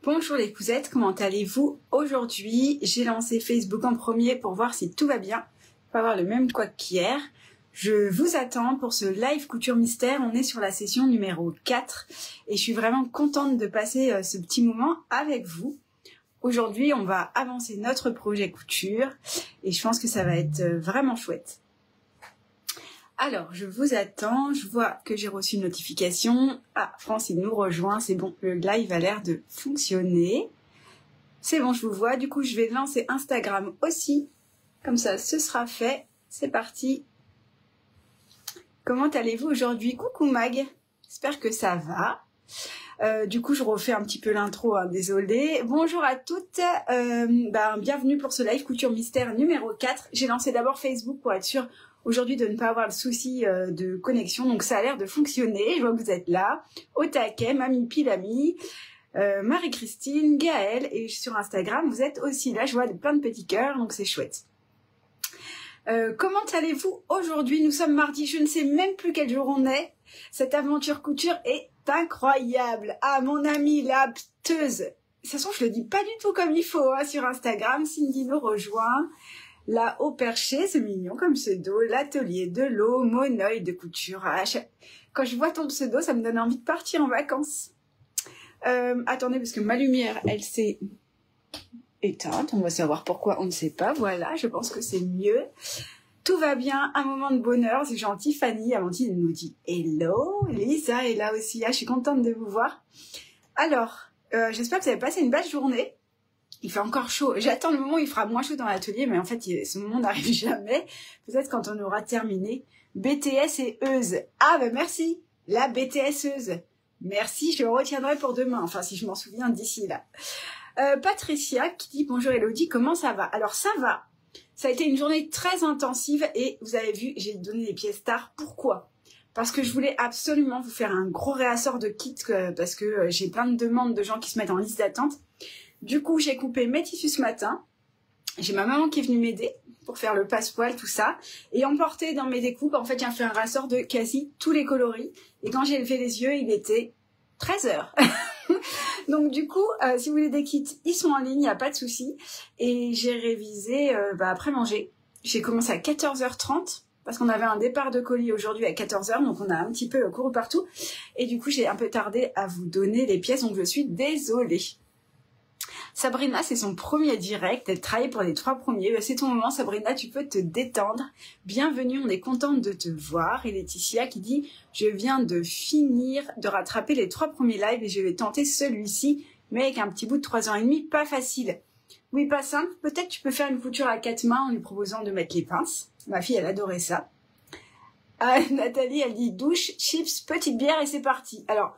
Bonjour les cousettes, comment allez-vous? Aujourd'hui, j'ai lancé Facebook en premier pour voir si tout va bien. Pas avoir le même couac qu'hier. Je vous attends pour ce live couture mystère. On est sur la session numéro 4 et je suis vraiment contente de passer ce petit moment avec vous. Aujourd'hui, on va avancer notre projet couture et je pense que ça va être vraiment chouette. Alors, je vous attends. Je vois que j'ai reçu une notification. Ah, Francine nous rejoint. C'est bon, le live a l'air de fonctionner. C'est bon, je vous vois. Du coup, je vais lancer Instagram aussi. Comme ça, ce sera fait. C'est parti. Comment allez-vous aujourd'hui? Coucou Mag. J'espère que ça va. Du coup, je refais un petit peu l'intro, hein, désolée. Bonjour à toutes. Bienvenue pour ce live couture mystère numéro 4. J'ai lancé d'abord Facebook pour être sûre aujourd'hui de ne pas avoir le souci de connexion. Donc ça a l'air de fonctionner. Je vois que vous êtes là. Au taquet, Mamie Pilami, Marie-Christine, Gaëlle. Et sur Instagram, vous êtes aussi là. Je vois plein de petits cœurs, donc c'est chouette. Comment allez-vous aujourd'hui? Nous sommes mardi. Je ne sais même plus quel jour on est. Cette aventure couture est incroyable. Ah, mon amie la pteuse. De toute façon, je le dis pas du tout comme il faut hein, sur Instagram. Cindy nous rejoint. Là, au perché, c'est mignon comme pseudo. L'atelier de l'eau, mon œil de couture. Quand je vois ton pseudo, ça me donne envie de partir en vacances. Attendez, parce que ma lumière, elle s'est éteinte. On va savoir pourquoi, on ne sait pas. Voilà, je pense que c'est mieux. Tout va bien, un moment de bonheur, c'est gentil. Fanny, Amandine nous dit hello. Lisa est là aussi, je suis contente de vous voir. Alors, j'espère que vous avez passé une belle journée. Il fait encore chaud. J'attends le moment où il fera moins chaud dans l'atelier, mais en fait, ce moment n'arrive jamais. Peut-être quand on aura terminé. BTS et Euse. Ah, ben merci, la BTS-euse. Merci, je le retiendrai pour demain. Enfin, si je m'en souviens d'ici là. Patricia qui dit bonjour Elodie, comment ça va? Alors, ça va. Ça a été une journée très intensive et vous avez vu, j'ai donné les pièces tard. Pourquoi? Parce que je voulais absolument vous faire un gros réassort de kits parce que j'ai plein de demandes de gens qui se mettent en liste d'attente. Du coup, j'ai coupé mes tissus ce matin. J'ai ma maman qui est venue m'aider pour faire le passepoil, tout ça. Et emporté dans mes découpes, en fait, j'ai fait un réassort de quasi tous les coloris. Et quand j'ai levé les yeux, il était 13 h. Donc du coup, si vous voulez des kits, ils sont en ligne, il n'y a pas de souci. Et j'ai révisé après manger. J'ai commencé à 14h30 parce qu'on avait un départ de colis aujourd'hui à 14 h. Donc on a un petit peu couru partout. Et du coup, j'ai un peu tardé à vous donner les pièces. Donc je suis désolée. Sabrina, c'est son premier direct. Elle travaille pour les 3 premiers. C'est ton moment, Sabrina, tu peux te détendre. Bienvenue, on est contente de te voir. Et Laetitia qui dit « Je viens de finir de rattraper les 3 premiers lives et je vais tenter celui-ci, mais avec un petit bout de 3 ans et demi, pas facile. » Oui, pas simple. Peut-être tu peux faire une couture à 4 mains en lui proposant de mettre les pinces. Ma fille, elle adorait ça. Ah, Nathalie, elle dit « Douche, chips, petite bière et c'est parti. » Alors,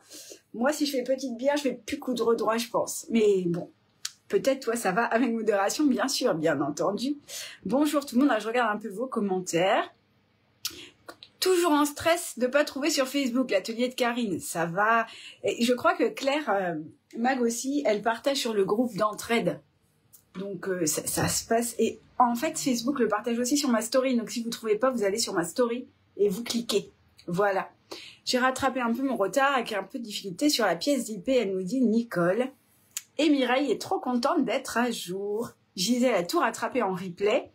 moi, si je fais petite bière, je vais plus coudre droit, je pense. Mais bon. Peut-être, toi, ça va avec modération, bien sûr, bien entendu. Bonjour tout le monde, je regarde un peu vos commentaires. Toujours en stress de ne pas trouver sur Facebook l'atelier de Karine, ça va. Et je crois que Claire, Mag aussi, elle partage sur le groupe d'entraide. Donc, ça se passe. Et en fait, Facebook le partage aussi sur ma story. Donc, si vous ne trouvez pas, vous allez sur ma story et vous cliquez. Voilà. J'ai rattrapé un peu mon retard avec un peu de difficulté sur la pièce d'IP, elle nous dit Nicole. Et Mireille est trop contente d'être à jour. Gisèle a tout rattrapé en replay.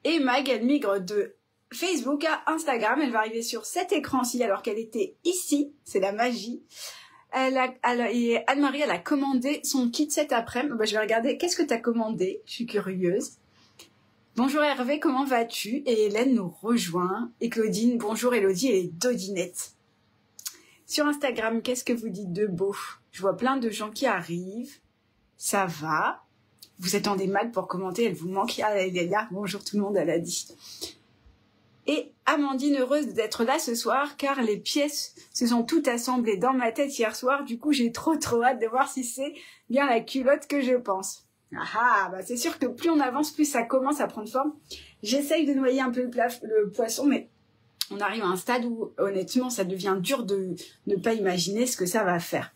Et Mag, elle migre de Facebook à Instagram. Elle va arriver sur cet écran-ci alors qu'elle était ici. C'est la magie. Et Anne-Marie, elle a commandé son kit cet après-midi. Je vais regarder. Qu'est-ce que tu as commandé? Je suis curieuse. Bonjour Hervé, comment vas-tu? Et Hélène nous rejoint. Et Claudine, bonjour Elodie et Dodinette. Sur Instagram, qu'est-ce que vous dites de beau? Je vois plein de gens qui arrivent. Ça va. Vous attendez mal pour commenter, elle vous manque. Ah, elle est là. Bonjour tout le monde, elle a dit. Et Amandine, heureuse d'être là ce soir, car les pièces se sont toutes assemblées dans ma tête hier soir. Du coup, j'ai trop hâte de voir si c'est bien la culotte que je pense. Ah, c'est sûr que plus on avance, plus ça commence à prendre forme. J'essaye de noyer un peu le poisson, mais on arrive à un stade où, honnêtement, ça devient dur de ne pas imaginer ce que ça va faire.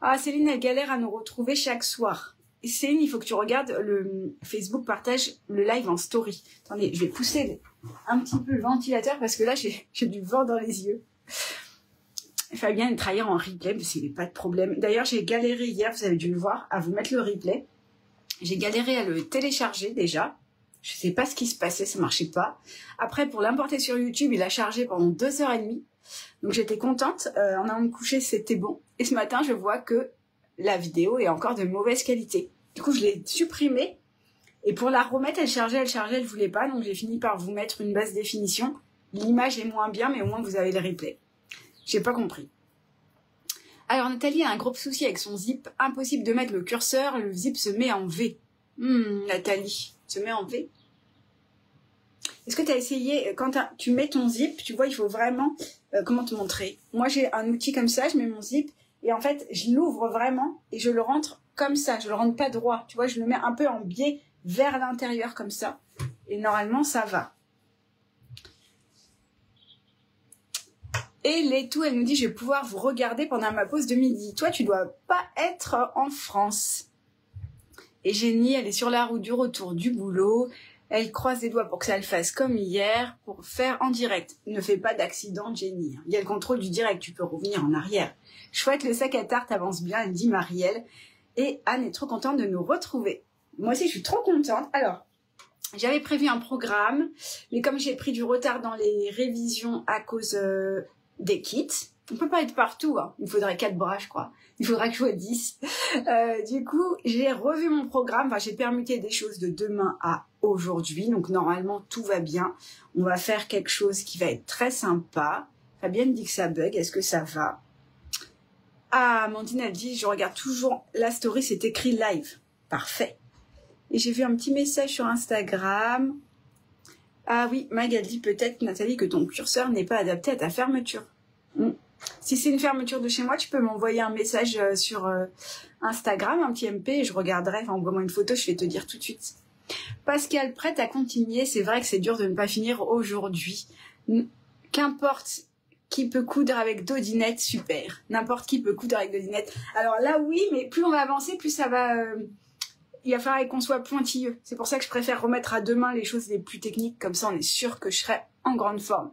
Ah, Céline, elle galère à nous retrouver chaque soir. Et Céline, il faut que tu regardes, le Facebook partage le live en story. Attendez, je vais pousser un petit peu le ventilateur parce que là, j'ai du vent dans les yeux. Fabien est travaillé en replay, mais c'est pas de problème. D'ailleurs, j'ai galéré hier, vous avez dû le voir, à vous mettre le replay. J'ai galéré à le télécharger déjà. Je sais pas ce qui se passait, ça marchait pas. Après, pour l'importer sur YouTube, il a chargé pendant 2h30. Donc j'étais contente. En allant me coucher, c'était bon. Et ce matin, je vois que la vidéo est encore de mauvaise qualité. Du coup, je l'ai supprimée. Et pour la remettre, elle chargeait, elle voulait pas. Donc j'ai fini par vous mettre une basse définition. L'image est moins bien, mais au moins vous avez le replay. J'ai pas compris. Alors Nathalie a un gros souci avec son zip. Impossible de mettre le curseur, le zip se met en V. Nathalie, se met en V. Est-ce que tu as essayé, quand tu mets ton zip, tu vois, il faut vraiment... comment te montrer? Moi, j'ai un outil comme ça, je mets mon zip, et en fait, je l'ouvre vraiment, et je le rentre comme ça. Je le rentre pas droit, tu vois, je le mets un peu en biais vers l'intérieur, comme ça. Et normalement, ça va. Et Letou, elle nous dit, je vais pouvoir vous regarder pendant ma pause de midi. Toi, tu dois pas être en France. Et Jenny, elle est sur la route du retour du boulot. Elle croise les doigts pour que ça le fasse comme hier, pour faire en direct. Ne fais pas d'accident, Jenny. Il y a le contrôle du direct, tu peux revenir en arrière. Chouette, le sac à tarte avance bien, elle dit Marielle. Et Anne est trop contente de nous retrouver. Moi aussi, je suis trop contente. Alors, j'avais prévu un programme, mais comme j'ai pris du retard dans les révisions à cause des kits, on peut pas être partout, hein. Il faudrait 4 bras, je crois. Il faudra que je sois 10. Du coup, j'ai revu mon programme. Enfin, j'ai permuté des choses de demain à aujourd'hui. Donc, normalement, tout va bien. On va faire quelque chose qui va être très sympa. Fabienne dit que ça bug. Est-ce que ça va? Ah, Amandine, elle dit, je regarde toujours la story, c'est écrit live. Parfait. Et j'ai vu un petit message sur Instagram. Ah oui, Mag, elle dit peut-être, Nathalie, que ton curseur n'est pas adapté à ta fermeture. Si c'est une fermeture de chez moi, tu peux m'envoyer un message sur Instagram, un petit MP, et je regarderai. Enfin, envoie-moi une photo, je vais te dire tout de suite. Pascal, prête à continuer. C'est vrai que c'est dur de ne pas finir aujourd'hui. Qu'importe qui peut coudre avec Dodinette, super. N'importe qui peut coudre avec Dodinette. Alors là, oui, mais plus on va avancer, plus ça va... il va falloir qu'on soit pointilleux. C'est pour ça que je préfère remettre à demain les choses les plus techniques. Comme ça, on est sûr que je serai en grande forme.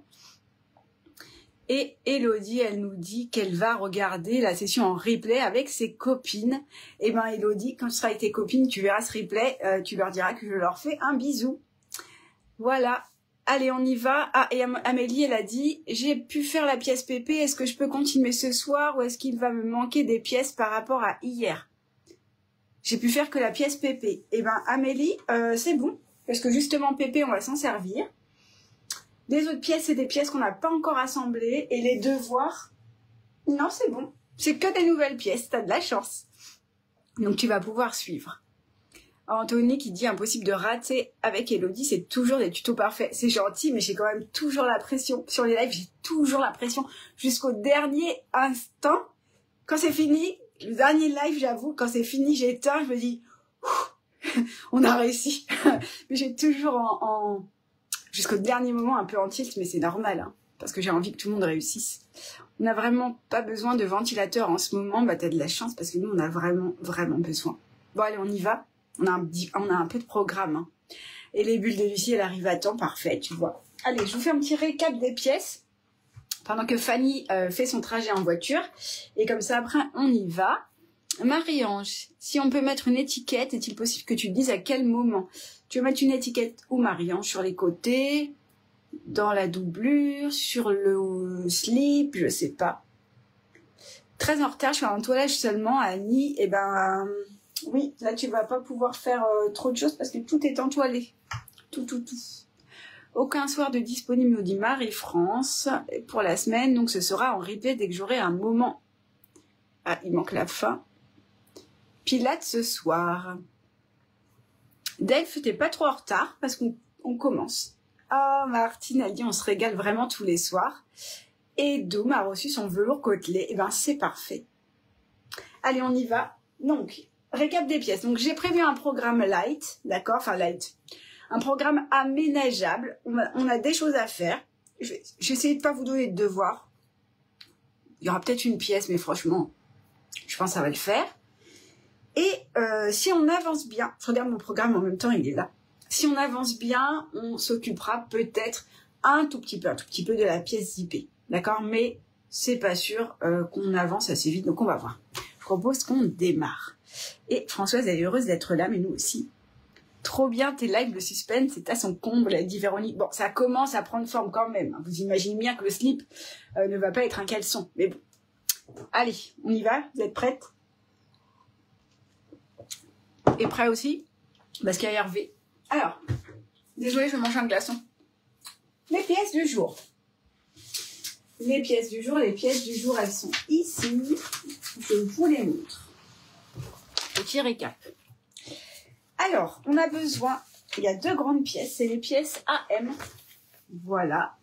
Et Elodie, elle nous dit qu'elle va regarder la session en replay avec ses copines. Et ben Elodie, quand tu seras avec tes copines, tu verras ce replay, tu leur diras que je leur fais un bisou. Voilà. Allez, on y va. Ah, et Amélie, elle a dit, j'ai pu faire la pièce PP, est-ce que je peux continuer ce soir ou est-ce qu'il va me manquer des pièces par rapport à hier? J'ai pu faire que la pièce PP. Eh ben Amélie, c'est bon, parce que justement PP, on va s'en servir. Les autres pièces, c'est des pièces qu'on n'a pas encore assemblées. Et les devoirs, non, c'est bon. C'est que des nouvelles pièces, t'as de la chance. Donc tu vas pouvoir suivre. Anthony qui dit impossible de rater avec Elodie, c'est toujours des tutos parfaits. C'est gentil, mais j'ai quand même toujours la pression. Sur les lives, j'ai toujours la pression jusqu'au dernier instant. Quand c'est fini, le dernier live, j'avoue, quand c'est fini, j'éteins, je me dis, on a réussi. Mais j'ai toujours jusqu'au dernier moment un peu en tilt, mais c'est normal, hein, parce que j'ai envie que tout le monde réussisse. On n'a vraiment pas besoin de ventilateur en ce moment, bah t'as de la chance parce que nous on a vraiment besoin. Bon allez, on y va. On a un peu de programme. Hein. Et les bulles de Lucie, elle arrive à temps, parfait, tu vois. Allez, je vous fais un petit récap des pièces pendant que Fanny fait son trajet en voiture. Et comme ça, après, on y va. Marie-Ange, si on peut mettre une étiquette, est-il possible que tu dises à quel moment? Tu veux mettre une étiquette où, Marie-Ange? Sur les côtés, dans la doublure, sur le slip, je sais pas. Très en retard, je suis en toilage seulement, Annie. Eh ben, oui, là tu vas pas pouvoir faire trop de choses parce que tout est entoilé. Tout. Aucun soir de disponible, nous dit Marie-France, pour la semaine, donc ce sera en replay dès que j'aurai un moment. Ah, il manque la fin. Pilates ce soir. Delphes, t'es pas trop en retard parce qu'on commence. Ah, Martine, elle dit on se régale vraiment tous les soirs. Et Doom a reçu son velours côtelé. Eh ben, c'est parfait. Allez, on y va. Donc, récap des pièces. Donc, j'ai prévu un programme light, d'accord? Enfin, light. Un programme aménageable. On a des choses à faire. J'essaie de pas vous donner de devoirs. Il y aura peut-être une pièce, mais franchement, je pense que ça va le faire. Et si on avance bien, je regarde mon programme en même temps, il est là. Si on avance bien, on s'occupera peut-être un tout petit peu de la pièce zippée. D'accord? Mais c'est pas sûr qu'on avance assez vite. Donc on va voir. Je propose qu'on démarre. Et Françoise, elle est heureuse d'être là, mais nous aussi. Trop bien tes lives, le suspense, c'est à son comble, elle dit Véronique. Bon, ça commence à prendre forme quand même. Vous imaginez bien que le slip ne va pas être un caleçon. Mais bon. Allez, on y va. Vous êtes prêtes? Et prêt aussi? Parce qu'il y a Hervé. Alors, désolée, je mange un glaçon. Les pièces du jour. Les pièces du jour, elles sont ici. Je vous les montre. Petit récap. Alors, on a besoin, il y a 2 grandes pièces, c'est les pièces AM. Voilà.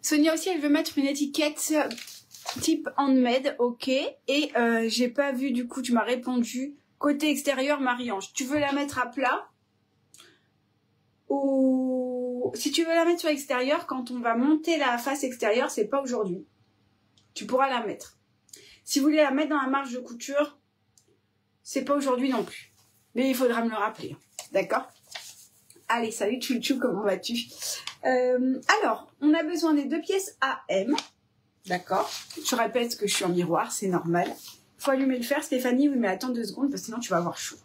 Sonia aussi, elle veut mettre une étiquette type handmade, ok. Et j'ai pas vu, du coup, tu m'as répondu. Côté extérieur, Marie-Ange, tu veux la mettre à plat? Ou si tu veux la mettre sur l'extérieur, quand on va monter la face extérieure, c'est pas aujourd'hui. Tu pourras la mettre. Si vous voulez la mettre dans la marge de couture, c'est pas aujourd'hui non plus. Mais il faudra me le rappeler. D'accord? Allez, salut Tchou, comment vas-tu? Alors, on a besoin des 2 pièces AM. D'accord? Je répète que je suis en miroir, c'est normal. Faut allumer le fer, Stéphanie. Oui, mais attends 2 secondes, parce que sinon tu vas avoir chaud.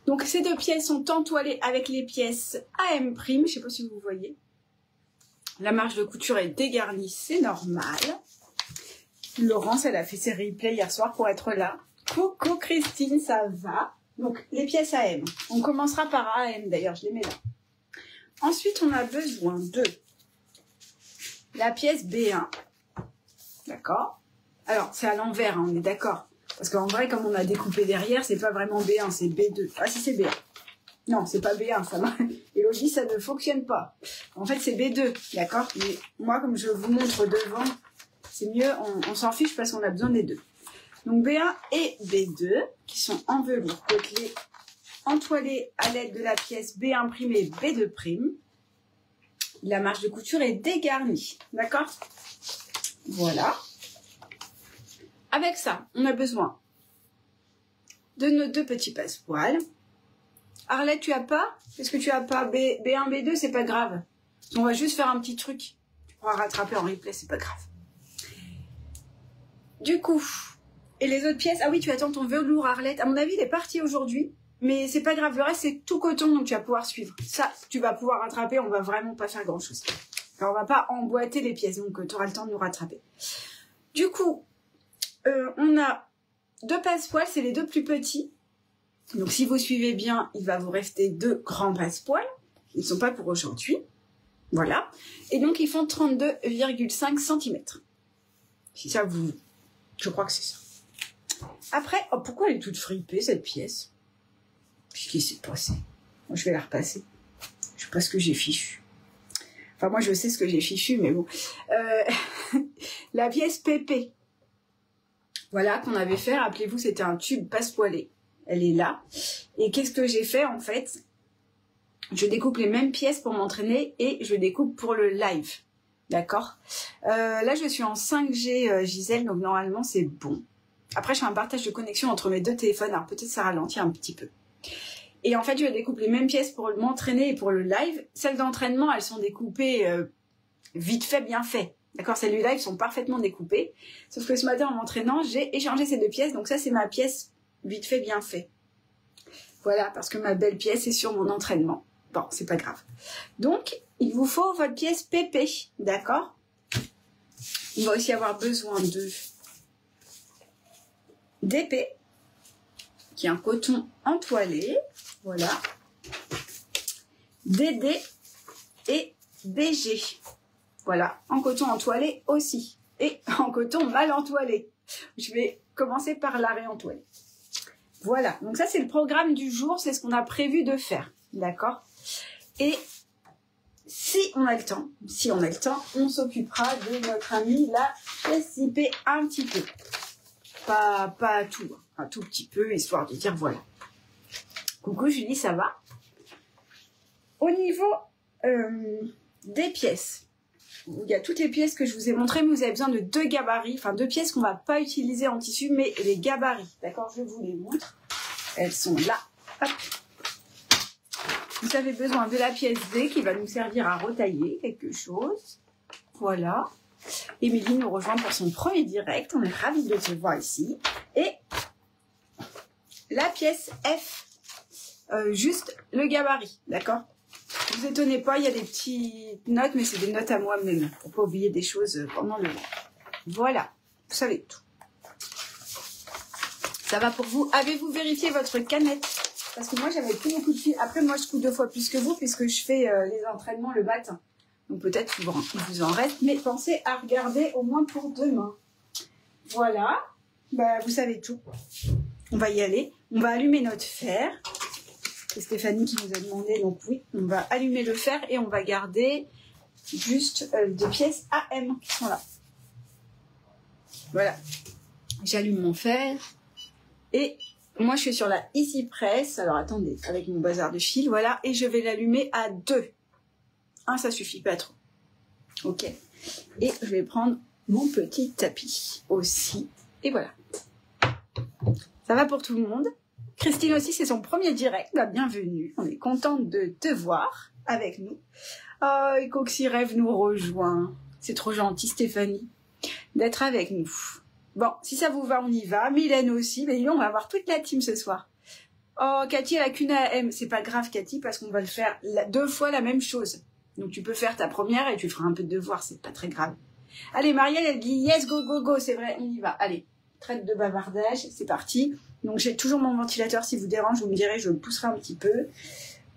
Donc, ces 2 pièces sont entoilées avec les pièces AM'. Je sais pas si vous voyez. La marge de couture est dégarnie, c'est normal. Laurence, elle a fait ses replays hier soir pour être là. Coucou Christine, ça va? Donc, les pièces AM. On commencera par AM, d'ailleurs, je les mets là. Ensuite, on a besoin de la pièce B1. D'accord? Alors, c'est à l'envers, hein, on est d'accord. Parce qu'en vrai, comme on a découpé derrière, c'est pas vraiment B1, c'est B2. Ah si, c'est B1. Non, c'est pas B1, ça va. Elodie, ça ne fonctionne pas. En fait, c'est B2, d'accord? Mais moi, comme je vous montre devant, c'est mieux, on s'en fiche parce qu'on a besoin des 2. Donc B1 et B2, qui sont en velours côtelé, entoilés à l'aide de la pièce B1' et B2'. La marge de couture est dégarnie, d'accord? Voilà. Avec ça, on a besoin de nos 2 petits passepoils. Arlette, tu as pas? Qu'est-ce que tu as pas? B1, B2, c'est pas grave. On va juste faire un petit truc. Tu pourras rattraper en replay, c'est pas grave. Du coup, et les autres pièces? Ah oui, tu attends ton velours, Arlette. À mon avis, il est parti aujourd'hui. Mais c'est pas grave, le reste, c'est tout coton, donc tu vas pouvoir suivre. Ça, tu vas pouvoir rattraper, on va vraiment pas faire grand-chose. Alors, on va pas emboîter les pièces, donc tu auras le temps de nous rattraper. Du coup, on a 2 passepoils, c'est les 2 plus petits. Donc, si vous suivez bien, il va vous rester 2 grands passepoils. Ils ne sont pas pour aujourd'hui. Voilà. Et donc, ils font 32,5 cm. Si ça vous... Je crois que c'est ça. Après, oh, pourquoi elle est toute fripée, cette pièce? Qu'est-ce qui s'est passé? Moi, je vais la repasser. Je sais pas ce que j'ai fichu. Enfin, moi, je sais ce que j'ai fichu, mais bon. La pièce PP. Voilà, qu'on avait fait. Rappelez-vous, c'était un tube passepoilé. Elle est là. Et qu'est-ce que j'ai fait, en fait? Je découpe les mêmes pièces pour m'entraîner et je découpe pour le live. D'accord? Là, je suis en 5G, Gisèle, donc normalement, c'est bon. Après, je fais un partage de connexion entre mes 2 téléphones. Alors, peut-être ça ralentit un petit peu. Et en fait, je découpe les mêmes pièces pour m'entraîner et pour le live. Celles d'entraînement, elles sont découpées vite fait, bien fait. D'accord? Celles du live sont parfaitement découpées. Sauf que ce matin, en m'entraînant, j'ai échangé ces 2 pièces. Donc ça, c'est ma pièce vite fait, bien fait. Voilà, parce que ma belle pièce est sur mon entraînement. Bon, c'est pas grave. Donc, il vous faut votre pièce PP. D'accord? Il va aussi avoir besoin de d'épée, qui est un coton entoilé. Voilà. DD et BG. Voilà, en coton entoilé aussi. Et en coton mal entoilé. Je vais commencer par la réentoiler. Voilà, donc ça c'est le programme du jour, c'est ce qu'on a prévu de faire. D'accord? Et si on a le temps, on s'occupera de notre amie la pièce IP un petit peu. Pas tout, un tout petit peu, histoire de dire voilà. Coucou Julie, ça va? Au niveau des pièces, il y a toutes les pièces que je vous ai montrées, mais vous avez besoin de 2 gabarits, enfin 2 pièces qu'on ne va pas utiliser en tissu, mais les gabarits. D'accord? Je vous les montre. Elles sont là. Hop. Vous avez besoin de la pièce D qui va nous servir à retailler quelque chose. Voilà. Émilie nous rejoint pour son premier direct. On est ravis de te voir ici. Et la pièce F, juste le gabarit, d'accord? Ne vous étonnez pas, il y a des petites notes, mais c'est des notes à moi-même, pour pas oublier des choses pendant le live. Voilà, vous savez tout. Ça va pour vous? Avez-vous vérifié votre canette? Parce que moi, j'avais plus beaucoup de fil. Après, moi, je couds 2 fois plus que vous, puisque je fais les entraînements le matin. Donc peut-être qu'il vous en reste, mais pensez à regarder au moins pour demain. Voilà, bah, vous savez tout. On va y aller. On va allumer notre fer. C'est Stéphanie qui nous a demandé, donc oui, on va allumer le fer et on va garder juste 2 pièces AM qui sont là. Voilà, j'allume mon fer et moi je suis sur la Easy Press. Alors attendez, avec mon bazar de fil, voilà, et je vais l'allumer à 2. 1, ça suffit pas trop. Ok, et je vais prendre mon petit tapis aussi, et voilà. Ça va pour tout le monde? Christine aussi, c'est son premier direct. Bah, bienvenue. On est contente de te voir avec nous. Oh, et Coxy Rêve nous rejoint. C'est trop gentil, Stéphanie, d'être avec nous. Bon, si ça vous va, on y va. Mylène aussi. Mais on va avoir toute la team ce soir. Oh, Cathy, elle a qu'une AM. C'est pas grave, Cathy, parce qu'on va le faire 2 fois la même chose. Donc, tu peux faire ta première et tu feras un peu de devoir. C'est pas très grave. Allez, Marielle, elle dit yes, go, go, go. C'est vrai, on y va. Allez, traite de bavardage. C'est parti. Donc, j'ai toujours mon ventilateur. Si vous dérange, vous me direz, je le pousserai un petit peu.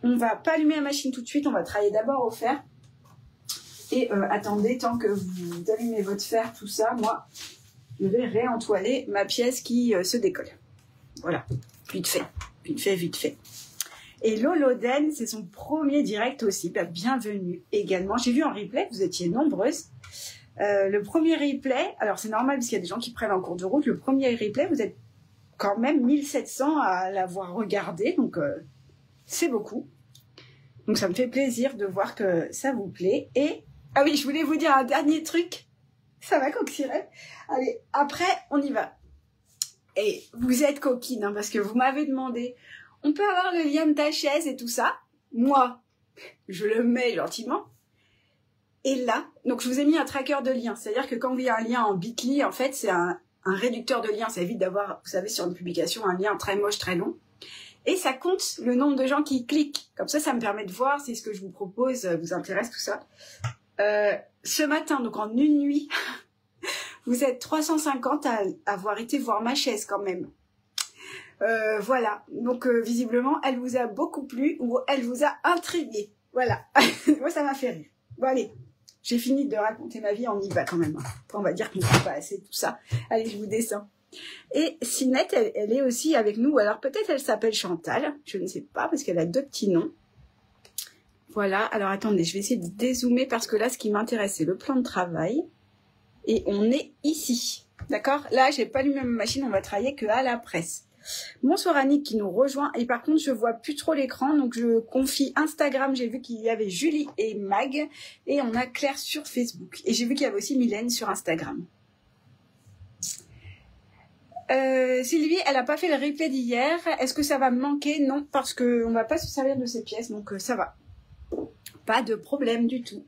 On va pas allumer la machine tout de suite. On va travailler d'abord au fer. Et attendez, tant que vous allumez votre fer, tout ça, moi, je vais réentoiler ma pièce qui se décolle. Voilà, vite fait, vite fait, vite fait. Et Loloden, c'est son premier direct aussi. Bah, bienvenue également. J'ai vu en replay, vous étiez nombreuses. Le premier replay, alors c'est normal parce qu'il y a des gens qui prennent en cours de route. Le premier replay, vous êtes quand même 1700 à l'avoir regardé, donc c'est beaucoup. Donc ça me fait plaisir de voir que ça vous plaît. Et, ah oui, je voulais vous dire un dernier truc. Ça va, Coxyrel? Allez, après, on y va. Et vous êtes coquine, hein, parce que vous m'avez demandé, on peut avoir le lien de ta chaise et tout ça? Moi, je le mets gentiment. Et là, donc je vous ai mis un tracker de liens. C'est-à-dire que quand il y a un lien en Bitly, en fait, c'est un réducteur de liens. Ça évite d'avoir, vous savez, sur une publication, un lien très moche, très long. Et ça compte le nombre de gens qui cliquent. Comme ça me permet de voir si ce que je vous propose vous intéresse, tout ça. Ce matin, donc en une nuit, vous êtes 350 à avoir été voir ma chaise quand même. Voilà, donc visiblement, elle vous a beaucoup plu ou elle vous a intrigué. Voilà, moi ça m'a fait rire. Bon allez, j'ai fini de raconter ma vie, on y va quand même. Après, on va dire qu'on ne fait pas assez tout ça. Allez, je vous descends. Et Sinette, elle est aussi avec nous. Alors peut-être elle s'appelle Chantal, je ne sais pas, parce qu'elle a 2 petits noms. Voilà, alors attendez, je vais essayer de dézoomer parce que là, ce qui m'intéresse, c'est le plan de travail. Et on est ici, d'accord? Là, j'ai pas allumé ma machine, on va travailler que à la presse. Bonsoir Annick qui nous rejoint. Et par contre, je vois plus trop l'écran, donc je confie Instagram. J'ai vu qu'il y avait Julie et Mag. Et on a Claire sur Facebook. Et j'ai vu qu'il y avait aussi Mylène sur Instagram. Sylvie, elle n'a pas fait le replay d'hier. Est-ce que ça va me manquer? Non, parce qu'on ne va pas se servir de ces pièces, donc ça va. Pas de problème du tout.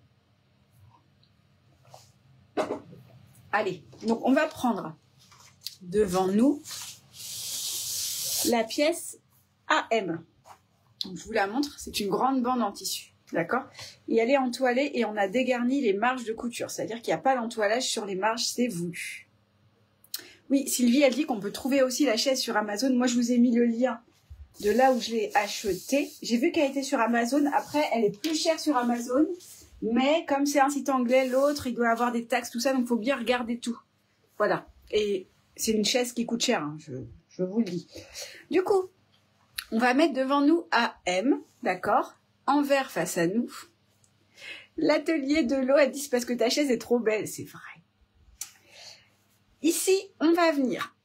Allez, donc on va prendre devant nous la pièce AM. Donc, je vous la montre, c'est une grande bande en tissu, d'accord? Et elle est entoilée et on a dégarni les marges de couture, c'est-à-dire qu'il n'y a pas d'entoilage sur les marges, c'est voulu. Oui, Sylvie, elle dit qu'on peut trouver aussi la chaise sur Amazon. Moi, je vous ai mis le lien de là où je l'ai achetée. J'ai vu qu'elle était sur Amazon. Après, elle est plus chère sur Amazon. Mais comme c'est un site anglais, l'autre, il doit avoir des taxes, tout ça. Donc, il faut bien regarder tout. Voilà. Et c'est une chaise qui coûte cher, hein, je vous le dis. Du coup, on va mettre devant nous AM, d'accord? Envers face à nous. L'atelier de l'eau, elle dit, parce que ta chaise est trop belle. C'est vrai. Ici, on va venir.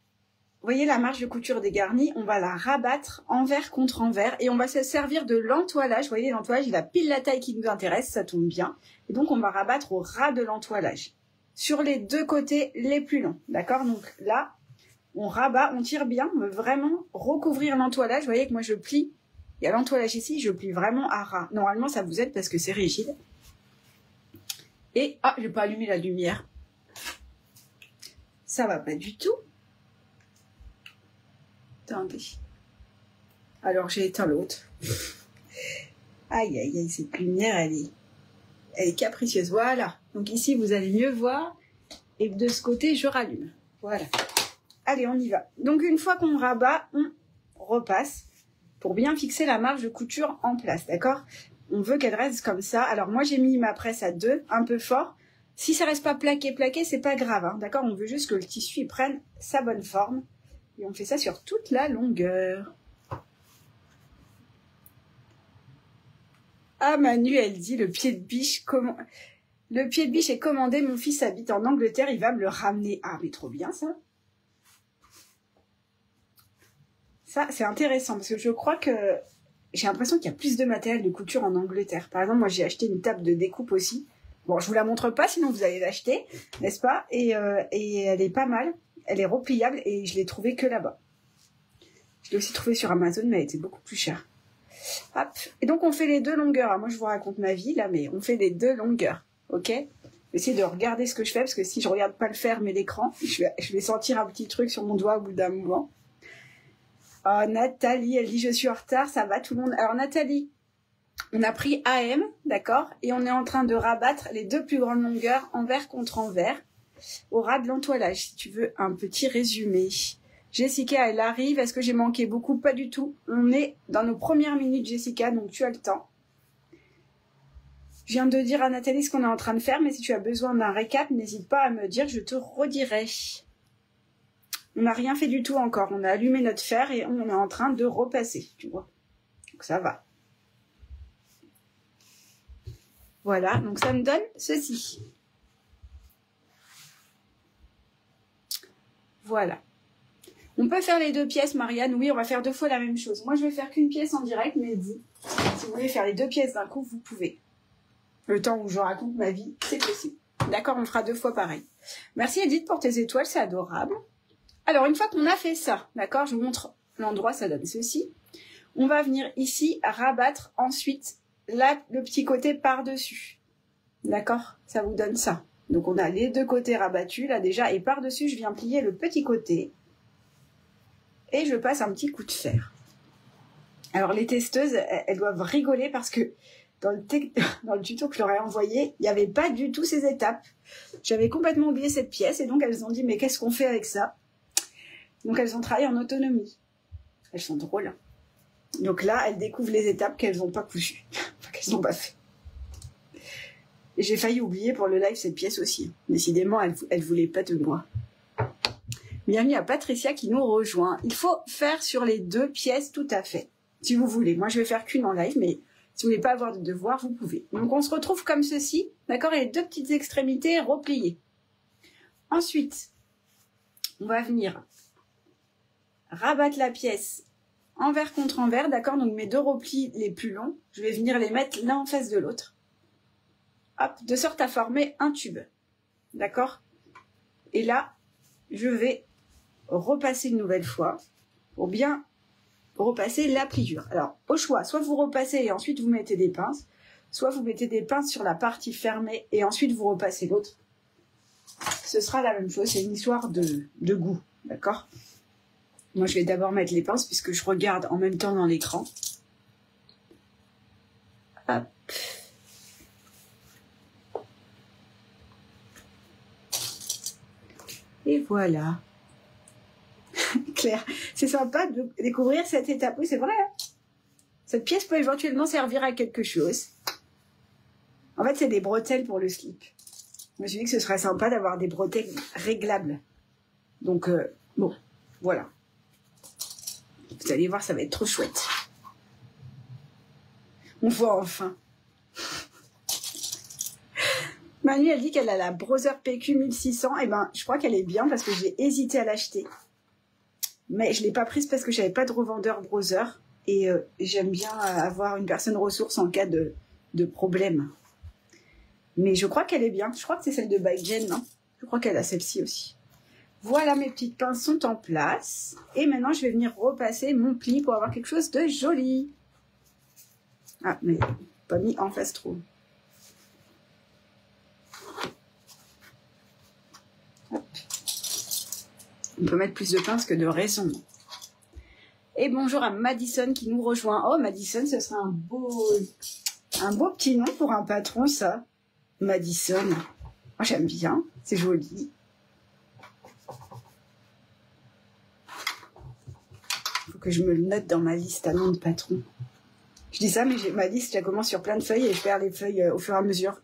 Vous voyez la marge de couture dégarnie, on va la rabattre envers contre envers et on va se servir de l'entoilage. Vous voyez, l'entoilage, il a pile la taille qui nous intéresse, ça tombe bien. Et donc, on va rabattre au ras de l'entoilage. Sur les 2 côtés les plus longs, d'accord? Donc là, on rabat, on tire bien, on veut vraiment recouvrir l'entoilage. Vous voyez que moi, je plie. Il y a l'entoilage ici, je plie vraiment à ras. Normalement, ça vous aide parce que c'est rigide. Et, ah, je n'ai pas allumé la lumière. Ça va pas du tout. Attendez. Alors, j'ai éteint l'autre. Aïe, aïe, aïe, cette lumière, elle est capricieuse. Voilà. Donc ici, vous allez mieux voir. Et de ce côté, je rallume. Voilà. Allez, on y va. Donc, une fois qu'on rabat, on repasse pour bien fixer la marge de couture en place, d'accord? On veut qu'elle reste comme ça. Alors, moi, j'ai mis ma presse à 2, un peu fort. Si ça reste pas plaqué, c'est pas grave, hein, d'accord? On veut juste que le tissu il prenne sa bonne forme. Et on fait ça sur toute la longueur. Ah, Manu, elle dit, le pied de biche, le pied de biche est commandé, mon fils habite en Angleterre, il va me le ramener. Ah, mais trop bien, ça. Ça, c'est intéressant, parce que je crois que j'ai l'impression qu'il y a plus de matériel de couture en Angleterre. Par exemple, moi, j'ai acheté une table de découpe aussi. Bon, je vous la montre pas, sinon vous allez l'acheter, n'est-ce pas? Et elle est pas mal, elle est repliable, et je l'ai trouvée que là-bas. Je l'ai aussi trouvée sur Amazon, mais elle était beaucoup plus chère. Hop. Et donc, on fait les 2 longueurs. Alors, moi, je vous raconte ma vie, là, mais on fait les 2 longueurs. OK? Je vais essayer de regarder ce que je fais, parce que si je regarde pas le faire, mais l'écran, je vais sentir un petit truc sur mon doigt au bout d'un moment. Oh, Nathalie, elle dit, je suis en retard, ça va tout le monde. Alors, Nathalie, on a pris AM, d'accord? Et on est en train de rabattre les 2 plus grandes longueurs, envers contre envers, au ras de l'entoilage, si tu veux un petit résumé. Jessica, elle arrive. Est-ce que j'ai manqué beaucoup? Pas du tout. On est dans nos premières minutes, Jessica, donc tu as le temps. Je viens de dire à Nathalie ce qu'on est en train de faire, mais si tu as besoin d'un récap, n'hésite pas à me dire, je te redirai. On n'a rien fait du tout encore. On a allumé notre fer et on est en train de repasser, tu vois. Donc ça va. Voilà, donc ça me donne ceci. Voilà. On peut faire les 2 pièces, Marianne. Oui, on va faire 2 fois la même chose. Moi, je vais faire qu'une pièce en direct, mais vous, si vous voulez faire les 2 pièces d'un coup, vous pouvez. Le temps où je raconte ma vie, c'est possible. D'accord, on fera 2 fois pareil. Merci Edith pour tes étoiles, c'est adorable. Alors, une fois qu'on a fait ça, d'accord, je vous montre l'endroit, ça donne ceci. On va venir ici rabattre ensuite là, le petit côté par-dessus. D'accord, ça vous donne ça. Donc, on a les 2 côtés rabattus là déjà, et par-dessus, je viens plier le petit côté. Et je passe un petit coup de fer. Alors, les testeuses, elles doivent rigoler parce que dans le tuto que je leur ai envoyé, il n'y avait pas du tout ces étapes. J'avais complètement oublié cette pièce et donc elles ont dit, mais qu'est-ce qu'on fait avec ça? Donc, elles ont travaillé en autonomie. Elles sont drôles. Donc là, elles découvrent les étapes qu'elles n'ont pas cousues. Enfin, qu'elles n'ont pas fait. Et j'ai failli oublier pour le live cette pièce aussi. Décidément, elle voulait pas de moi. Bienvenue à Patricia qui nous rejoint. Il faut faire sur les 2 pièces tout à fait. Si vous voulez. Moi, je vais faire qu'une en live, mais si vous voulez pas avoir de devoir, vous pouvez. Donc, on se retrouve comme ceci. D'accord? Et les 2 petites extrémités repliées. Ensuite, on va venir rabattre la pièce envers contre envers. D'accord? Donc, mes 2 replis les plus longs, je vais venir les mettre l'un en face de l'autre. Hop, de sorte à former un tube. D'accord? Et là, je vais repasser une nouvelle fois pour bien repasser la pliure. Alors, au choix, soit vous repassez et ensuite vous mettez des pinces, soit vous mettez des pinces sur la partie fermée et ensuite vous repassez l'autre. Ce sera la même chose, c'est une histoire de goût, d'accord? Moi, je vais d'abord mettre les pinces puisque je regarde en même temps dans l'écran. Hop. Et voilà. Claire, c'est sympa de découvrir cette étape. Oui, c'est vrai. Hein, cette pièce peut éventuellement servir à quelque chose. En fait, c'est des bretelles pour le slip. Je me suis dit que ce serait sympa d'avoir des bretelles réglables. Donc, bon, voilà. Vous allez voir, ça va être trop chouette. On voit enfin. Manu, elle dit qu'elle a la Brother PQ 1600. Eh ben, je crois qu'elle est bien parce que j'ai hésité à l'acheter. Mais je ne l'ai pas prise parce que je n'avais pas de revendeur Brother. Et j'aime bien avoir une personne ressource en cas de problème. Mais je crois qu'elle est bien. Je crois que c'est celle de By Jen, non? Je crois qu'elle a celle-ci aussi. Voilà, mes petites pinces sont en place. Et maintenant, je vais venir repasser mon pli pour avoir quelque chose de joli. Ah, mais pas mis en face trop. Hop. On peut mettre plus de pince que de raison. Et bonjour à Madison qui nous rejoint. Oh, Madison, ce serait un beau petit nom pour un patron, ça. Madison. Moi, j'aime bien. C'est joli. Faut que je me le note dans ma liste à nom de patron. Je dis ça, mais ma liste, je commence sur plein de feuilles et je perds les feuilles au fur et à mesure.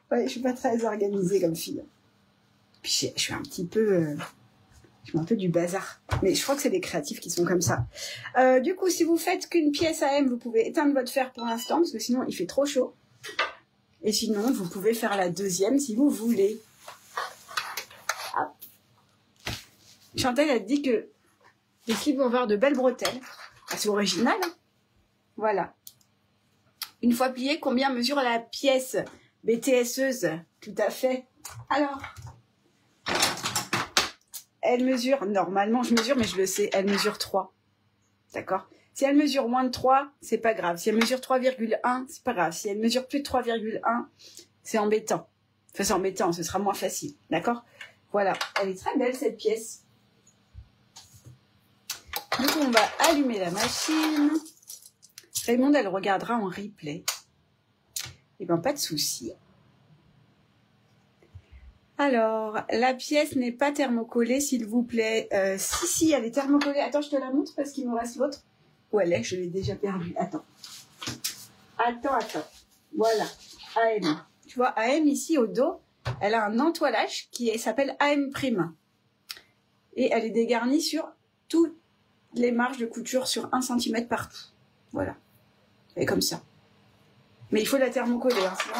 Ouais, je suis pas très organisée comme fille. Puis je suis un petit peu... je fais un peu du bazar. Mais je crois que c'est des créatifs qui sont comme ça. Du coup, si vous faites qu'une pièce à M, vous pouvez éteindre votre fer pour l'instant, parce que sinon, il fait trop chaud. Et sinon, vous pouvez faire la deuxième si vous voulez. Ah. Chantal a dit que les slips vont avoir de belles bretelles. Ah, c'est original, hein. Voilà. Une fois pliée, combien mesure la pièce BTSeuse? Tout à fait. Alors, elle mesure, normalement je mesure, mais je le sais, elle mesure 3. D'accord? Si elle mesure moins de 3, c'est pas grave. Si elle mesure 3,1, c'est pas grave. Si elle mesure plus de 3,1, c'est embêtant. Enfin, c'est embêtant, ce sera moins facile. D'accord? Voilà. Elle est très belle, cette pièce. Du coup, on va allumer la machine. Raymond, elle regardera en replay. Eh bien, pas de souci. Alors, la pièce n'est pas thermocollée, s'il vous plaît. Si, elle est thermocollée. Attends, je te la montre parce qu'il me reste l'autre. Où elle est? Je l'ai déjà perdue. Attends. Voilà. AM. Tu vois, AM ici au dos, elle a un entoilage qui s'appelle AM Prime. Et elle est dégarnie sur toutes les marges de couture sur 1 cm partout. Voilà. Et comme ça. Mais il faut la thermocoller, hein, sinon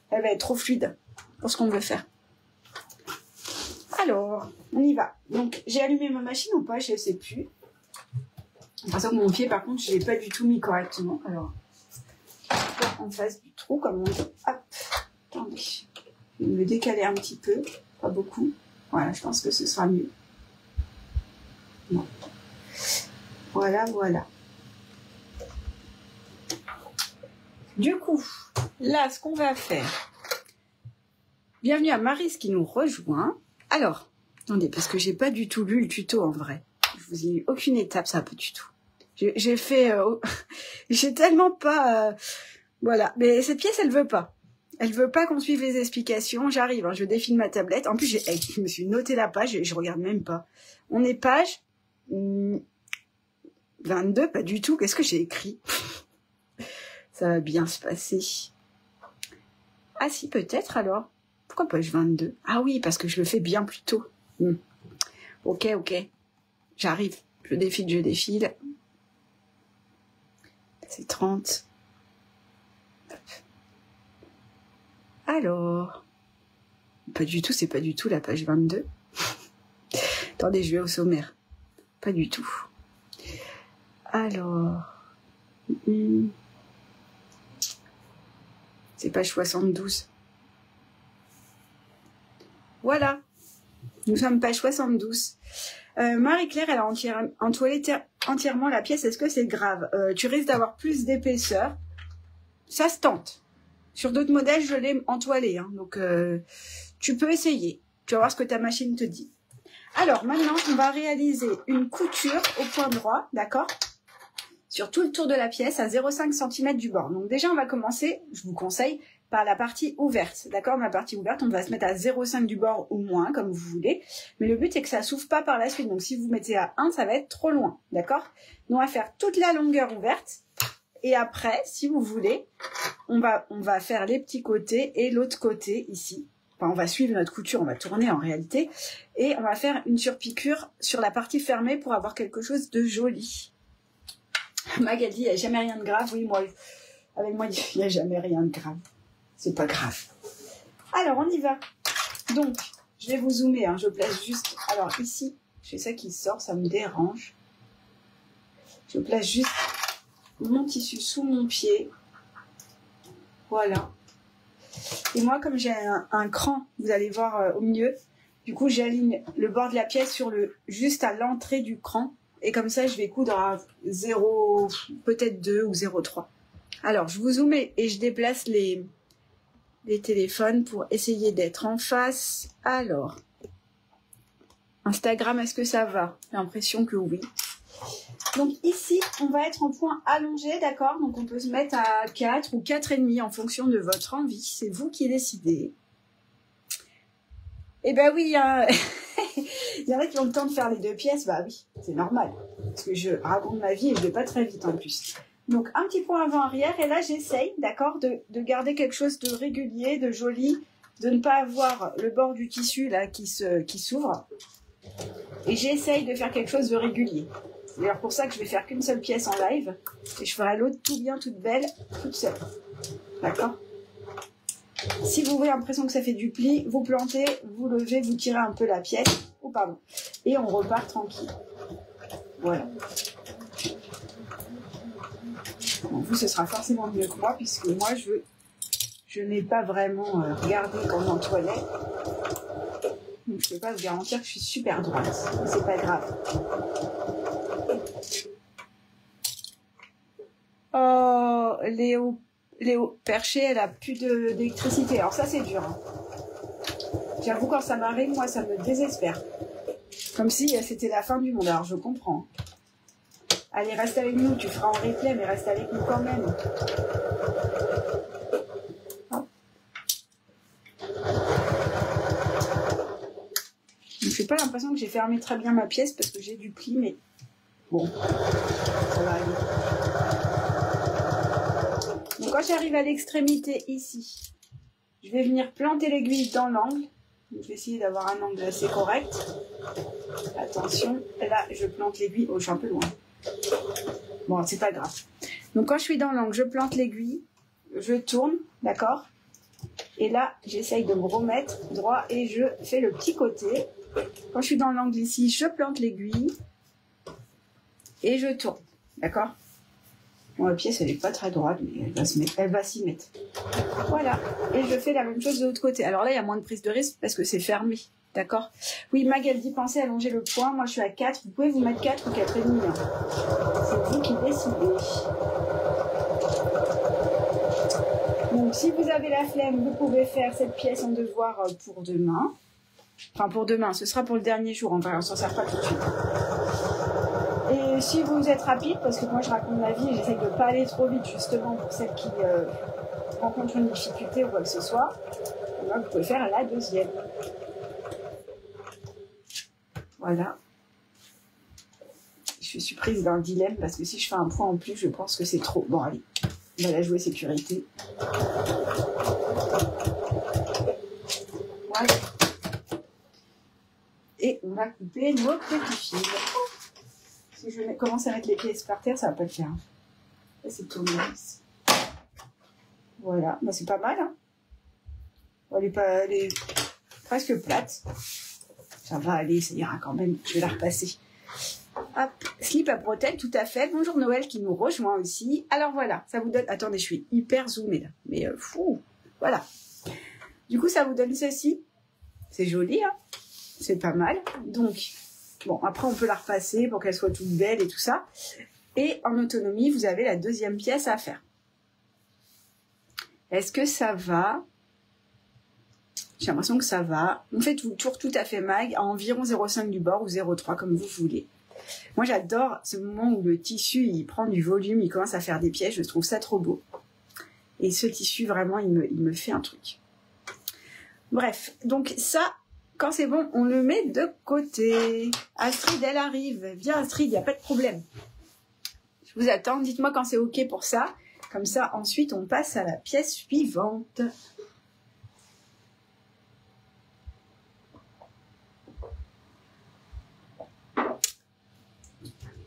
elle va être trop fluide pour ce qu'on veut faire. Alors, on y va. Donc, j'ai allumé ma machine ou pas, je ne sais plus. Par exemple, mon pied, par contre, je ne l'ai pas du tout mis correctement. Alors, en face du trou, comme on dit. Hop, attendez. Je vais me décaler un petit peu, pas beaucoup. Voilà, je pense que ce sera mieux. Non. Voilà. Du coup, là, ce qu'on va faire... Bienvenue à Maryse qui nous rejoint. Alors, attendez, parce que j'ai pas du tout lu le tuto en vrai. Je vous ai eu aucune étape, ça pas du tout. J'ai fait... j'ai tellement pas... voilà, mais cette pièce, elle veut pas. Elle veut pas qu'on suive les explications. J'arrive, hein, je défile ma tablette. En plus, je me suis noté la page, je regarde même pas. On est page 22, pas du tout. Qu'est-ce que j'ai écrit? Ça va bien se passer. Ah si, peut-être alors. Pourquoi page 22? Ah oui, parce que je le fais bien plus tôt. Ok. J'arrive. Je défile. C'est 30. Alors. Pas du tout, c'est pas du tout la page 22. Attendez, je vais au sommaire. Pas du tout. Alors. C'est page 72. Voilà. Nous sommes page 72. Marie-Claire, elle a entoilé entièrement la pièce. Est-ce que c'est grave? Tu risques d'avoir plus d'épaisseur. Ça se tente. Sur d'autres modèles, je l'ai entoilé. Hein, donc, tu peux essayer. Tu vas voir ce que ta machine te dit. Alors, maintenant, on va réaliser une couture au point droit, d'accord? Sur tout le tour de la pièce à 0,5 cm du bord. Donc déjà, on va commencer, je vous conseille, par la partie ouverte. D'accord? La partie ouverte, on va se mettre à 0,5 du bord ou moins, comme vous voulez. Mais le but, c'est que ça s'ouvre pas par la suite. Donc si vous mettez à 1, ça va être trop loin. D'accord? Donc on va faire toute la longueur ouverte. Et après, si vous voulez, on va faire les petits côtés et l'autre côté ici. Enfin, on va suivre notre couture, on va tourner en réalité. Et on va faire une surpiqûre sur la partie fermée pour avoir quelque chose de joli. Magali, il n'y a jamais rien de grave. Oui, moi, avec moi, il n'y a jamais rien de grave. C'est pas grave. Alors, on y va. Donc, je vais vous zoomer. Hein, je place juste... Alors, ici, j'ai ça qui sort, ça me dérange. Je place juste mon tissu sous mon pied. Voilà. Et moi, comme j'ai un cran, vous allez voir au milieu, du coup, j'aligne le bord de la pièce sur juste à l'entrée du cran. Et comme ça, je vais coudre à 0, peut-être 2 ou 0,3. Alors, je vous zoome et je déplace les téléphones pour essayer d'être en face. Alors, Instagram, est-ce que ça va? J'ai l'impression que oui. Donc ici, on va être en point allongé, d'accord? Donc on peut se mettre à 4 ou 4,5 en fonction de votre envie. C'est vous qui décidez. Eh ben oui, hein. Il y en a qui ont le temps de faire les 2 pièces. Bah oui, c'est normal. Parce que je raconte ma vie et je vais pas très vite en plus. Donc un petit point avant-arrière. Et là, j'essaye, d'accord, de garder quelque chose de régulier, de joli, de ne pas avoir le bord du tissu là qui s'ouvre. Et j'essaye de faire quelque chose de régulier. C'est d'ailleurs pour ça que je vais faire qu'une seule pièce en live. Et je ferai l'autre tout bien, toute belle, toute seule. D'accord? Si vous avez l'impression que ça fait du pli, vous plantez, vous levez, vous tirez un peu la pièce. Oh pardon. Et on repart tranquille. Voilà. Bon, vous, ce sera forcément mieux que moi, puisque moi, je n'ai pas vraiment regardé comme en toilette. Donc, je ne peux pas vous garantir que je suis super droite. Mais c'est pas grave. Oh, Léo Perché, elle a plus d'électricité. Alors ça, c'est dur. Hein. J'avoue, quand ça m'arrive, moi, ça me désespère. Comme si c'était la fin du monde. Alors, je comprends. Allez, reste avec nous. Tu feras en replay, mais reste avec nous quand même. Je n'ai pas l'impression que j'ai fermé très bien ma pièce parce que j'ai du pli, mais bon, ça va aller. Donc quand j'arrive à l'extrémité ici, je vais venir planter l'aiguille dans l'angle. Je vais essayer d'avoir un angle assez correct. Attention, là je plante l'aiguille. Oh, je suis un peu loin. Bon, c'est pas grave. Donc quand je suis dans l'angle, je plante l'aiguille, je tourne, d'accord? Et là, j'essaye de me remettre droit et je fais le petit côté. Quand je suis dans l'angle ici, je plante l'aiguille et je tourne, d'accord? Bon, la pièce, elle n'est pas très droite, mais elle va s'y mettre. Voilà. Et je fais la même chose de l'autre côté. Alors là, il y a moins de prise de risque parce que c'est fermé, d'accord? Oui, Mag, elle dit pensez à allonger le point. Moi, je suis à 4. Vous pouvez vous mettre 4 ou 4,5. Hein. C'est vous qui décidez. Donc, si vous avez la flemme, vous pouvez faire cette pièce en devoir pour demain. Enfin, pour demain, ce sera pour le dernier jour. On s'en sert pas tout de suite. Et si vous êtes rapide, parce que moi je raconte ma vie et j'essaye de ne pas aller trop vite, justement pour celles qui rencontrent une difficulté ou quoi que ce soit, alors vous pouvez faire la deuxième. Voilà. Je suis prise d'un dilemme parce que si je fais un point en plus, je pense que c'est trop. Bon, allez, on va la jouer sécurité. Voilà. Et on va couper nos petits fils. Si je commence à mettre les pièces par terre, ça va pas le faire. Là, c'est tourné. Voilà, bah, c'est pas mal. Hein. Elle est presque plate. Ça va aller, ça ira quand même. Je vais la repasser. Hop, slip à bretelles, tout à fait. Bonjour Noël qui nous rejoint aussi. Alors voilà, ça vous donne... Attendez, je suis hyper zoomée là. Mais fou, voilà. Du coup, ça vous donne ceci. C'est joli, hein. C'est pas mal. Donc... Bon, après, on peut la repasser pour qu'elle soit toute belle et tout ça. Et en autonomie, vous avez la deuxième pièce à faire. Est-ce que ça va? J'ai l'impression que ça va. On fait tout le tour tout à fait mag, à environ 0,5 du bord ou 0,3 comme vous voulez. Moi, j'adore ce moment où le tissu, il prend du volume, il commence à faire des pièces. Je trouve ça trop beau. Et ce tissu, vraiment, il me fait un truc. Bref, donc ça... Quand c'est bon, on le met de côté. Astrid, elle arrive. Viens Astrid, il n'y a pas de problème. Je vous attends. Dites-moi quand c'est OK pour ça. Comme ça, ensuite, on passe à la pièce suivante.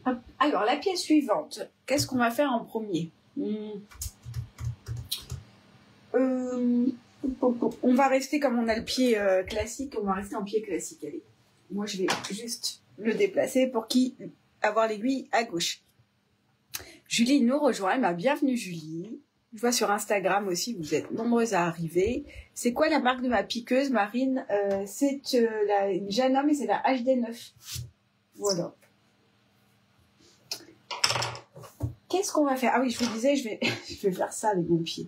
Hop. Alors, la pièce suivante. Qu'est-ce qu'on va faire en premier? On va rester comme on a le pied classique, on va rester en pied classique. Allez, moi je vais juste le déplacer pour avoir l'aiguille à gauche. Julie nous rejoint, bienvenue Julie. Je vois sur Instagram aussi, vous êtes nombreuses à arriver. C'est quoi la marque de ma piqueuse, Marine? C'est une Janome et c'est la HD9. Voilà. Qu'est-ce qu'on va faire? Ah oui, je vous disais, je vais faire ça avec mon pied.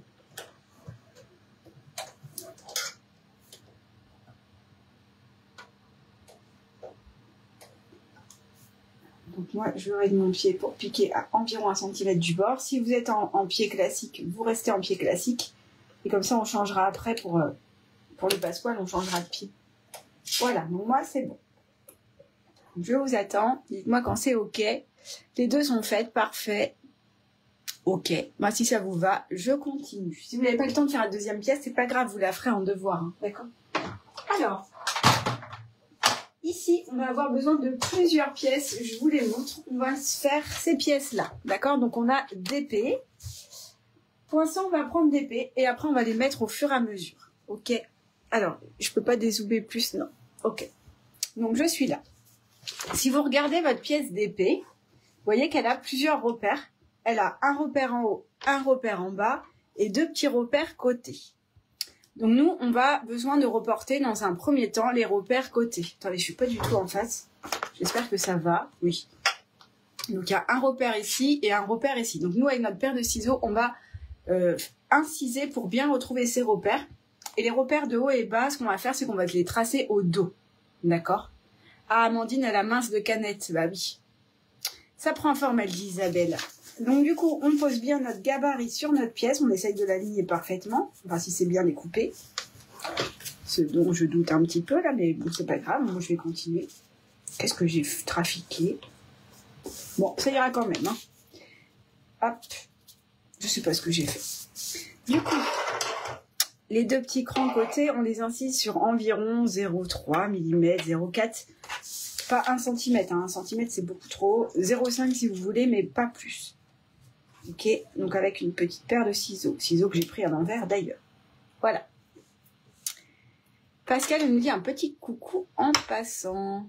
Donc moi, je règle mon pied pour piquer à environ 1 cm du bord. Si vous êtes en pied classique, vous restez en pied classique. Et comme ça, on changera après pour le passepoil, on changera de pied. Voilà, donc moi, c'est bon. Je vous attends. Dites-moi quand c'est OK. Les deux sont faites, parfait. OK. Moi, si ça vous va, je continue. Si vous n'avez pas le temps de faire la deuxième pièce, c'est pas grave, vous la ferez en devoir. Hein. D'accord? Alors, ici, on va avoir besoin de plusieurs pièces. Je vous les montre. On va se faire ces pièces-là. D'accord? Donc, on a d'épée. Pour l'instant, on va prendre d'épée et après, on va les mettre au fur et à mesure. OK? Alors, je peux pas dézoomer plus, non. OK. Donc, je suis là. Si vous regardez votre pièce d'épée, vous voyez qu'elle a plusieurs repères. Elle a un repère en haut, un repère en bas et 2 petits repères côtés. Donc nous, on va besoin de reporter dans un premier temps les repères côtés. Attendez, je suis pas du tout en face. J'espère que ça va. Oui. Donc il y a un repère ici et un repère ici. Donc nous, avec notre paire de ciseaux, on va inciser pour bien retrouver ces repères. Et les repères de haut et bas, ce qu'on va faire, c'est qu'on va les tracer au dos. D'accord? Ah, Amandine, elle a mince de canette. Bah oui. Ça prend forme, elle dit Isabelle. Donc du coup, on pose bien notre gabarit sur notre pièce. On essaye de l'aligner parfaitement. Enfin, si c'est bien découpé. Ce dont je doute un petit peu là, mais bon, c'est pas grave. Moi, je vais continuer. Qu'est-ce que j'ai trafiqué? Bon, ça ira quand même. Hein. Hop. Je sais pas ce que j'ai fait. Du coup, les 2 petits crans côté, on les incise sur environ 0,3 mm, 0,4 pas 1 cm. Hein. 1 cm, c'est beaucoup trop. 0,5 si vous voulez, mais pas plus. Ok, donc avec une petite paire de ciseaux. Ciseaux que j'ai pris à l'envers d'ailleurs. Voilà. Pascal nous dit un petit coucou en passant.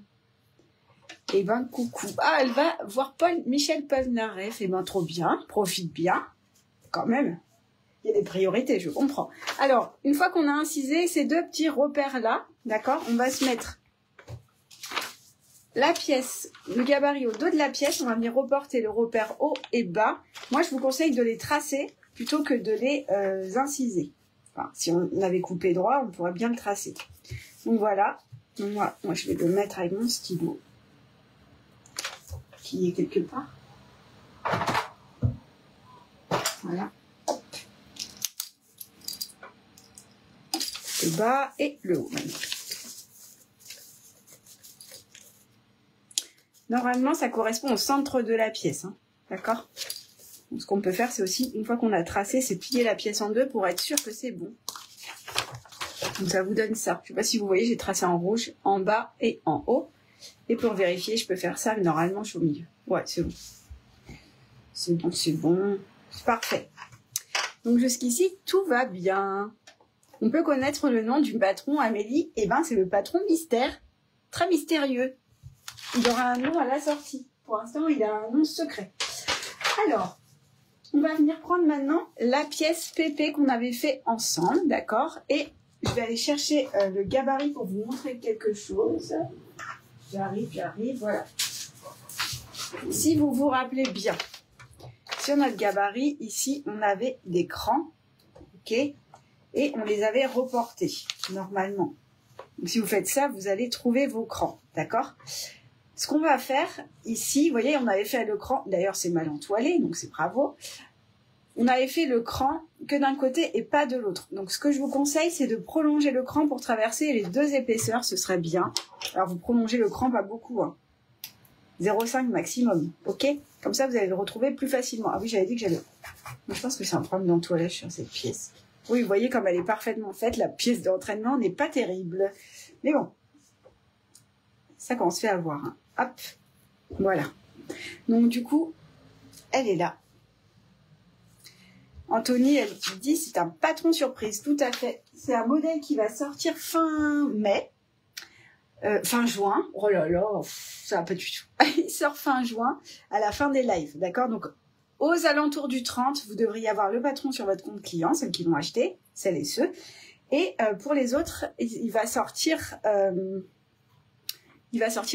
Eh ben, coucou. Ah, elle va voir Michel Polnareff. Eh ben, trop bien. Profite bien. Quand même. Il y a des priorités, je comprends. Alors, une fois qu'on a incisé ces 2 petits repères-là, d'accord, on va se mettre la pièce, le gabarit au dos de la pièce. On va venir reporter le repère haut et bas. Moi, je vous conseille de les tracer plutôt que de les inciser. Enfin, si on avait coupé droit, on pourrait bien le tracer. Donc voilà. Donc, moi, je vais le mettre avec mon stylo qui est quelque part. Voilà. Hop. Le bas et le haut maintenant. Normalement, ça correspond au centre de la pièce. Hein. D'accord? Donc, ce qu'on peut faire, c'est aussi, une fois qu'on a tracé, c'est plier la pièce en 2 pour être sûr que c'est bon. Donc, ça vous donne ça. Je ne sais pas si vous voyez, j'ai tracé en rouge, en bas et en haut. Et pour vérifier, je peux faire ça, mais normalement, je suis au milieu. Ouais, c'est bon. C'est bon, c'est bon. C'est parfait. Donc, jusqu'ici, tout va bien. On peut connaître le nom du patron, Amélie. Eh ben, c'est le patron mystère. Très mystérieux. Il aura un nom à la sortie. Pour l'instant, il a un nom secret. Alors, on va venir prendre maintenant la pièce PP qu'on avait fait ensemble, d'accord? Et je vais aller chercher le gabarit pour vous montrer quelque chose. J'arrive, voilà. Si vous vous rappelez bien, sur notre gabarit, ici, on avait des crans, ok? Et on les avait reportés, normalement. Donc, si vous faites ça, vous allez trouver vos crans, d'accord? Ce qu'on va faire ici, vous voyez, on avait fait le cran, d'ailleurs c'est mal entoilé, donc c'est bravo. On avait fait le cran que d'un côté et pas de l'autre. Donc ce que je vous conseille, c'est de prolonger le cran pour traverser les 2 épaisseurs, ce serait bien. Alors vous prolongez le cran pas beaucoup, hein. 0,5 maximum, ok? Comme ça vous allez le retrouver plus facilement. Ah oui, j'avais dit que j'avais... Je pense que c'est un problème d'entoilage sur cette pièce. Oui, vous voyez comme elle est parfaitement faite, la pièce d'entraînement n'est pas terrible. Mais bon, ça qu'on se fait avoir, hein. Hop, voilà. Donc du coup, elle est là. Anthony, elle dit, c'est un patron surprise, tout à fait. C'est un modèle qui va sortir fin mai, fin juin. Oh là là, ça va pas du tout. Il sort fin juin, à la fin des lives, d'accord? Donc, aux alentours du 30, vous devriez avoir le patron sur votre compte client, celles qui l'ont acheté, celles et ceux. Et pour les autres, il va sortir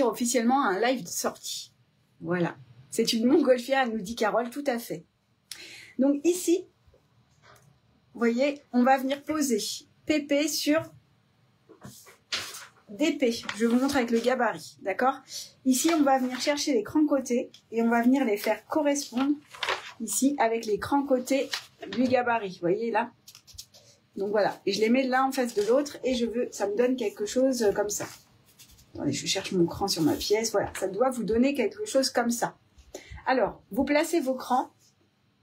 officiellement un live de sortie. Voilà. C'est une montgolfière, nous dit Carole, tout à fait. Donc ici, vous voyez, on va venir poser PP sur d'épée. Je vous montre avec le gabarit, d'accord? Ici, on va venir chercher les crans côtés et on va venir les faire correspondre ici avec les crans côtés du gabarit. Vous voyez là? Donc voilà. Et je les mets l'un en face de l'autre et ça me donne quelque chose comme ça. Attendez, je cherche mon cran sur ma pièce. Voilà, ça doit vous donner quelque chose comme ça. Alors, vous placez vos crans,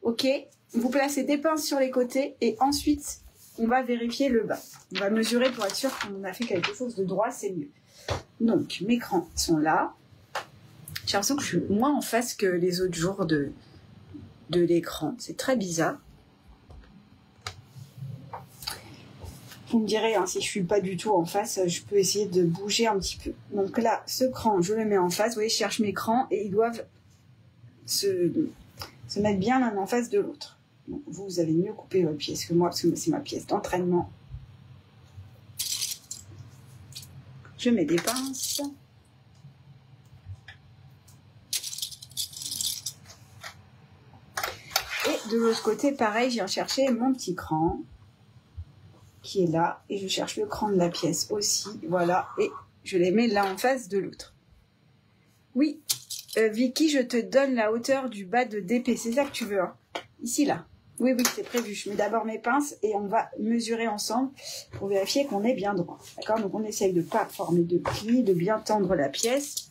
ok? Vous placez des pinces sur les côtés et ensuite, on va vérifier le bas. On va mesurer pour être sûr qu'on a fait quelque chose de droit, c'est mieux. Donc, mes crans sont là. J'ai l'impression que je suis moins en face que les autres jours de l'écran. C'est très bizarre. Vous me direz, hein, si je suis pas du tout en face, je peux essayer de bouger un petit peu. Donc là, ce cran, je le mets en face. Vous voyez, je cherche mes crans et ils doivent se mettre bien l'un en face de l'autre. Donc, vous avez mieux coupé votre pièce que moi, parce que c'est ma pièce d'entraînement. Je mets des pinces. Et de l'autre côté, pareil, je viens chercher mon petit cran qui est là. Et je cherche le cran de la pièce aussi. Voilà. Et je les mets l'un en face de l'autre. Oui, Vicky, je te donne la hauteur du bas de DP. C'est ça que tu veux, hein? Ici, là. Oui, oui, c'est prévu. Je mets d'abord mes pinces et on va mesurer ensemble pour vérifier qu'on est bien droit. D'accord? Donc, on essaye de ne pas former de plis, de bien tendre la pièce.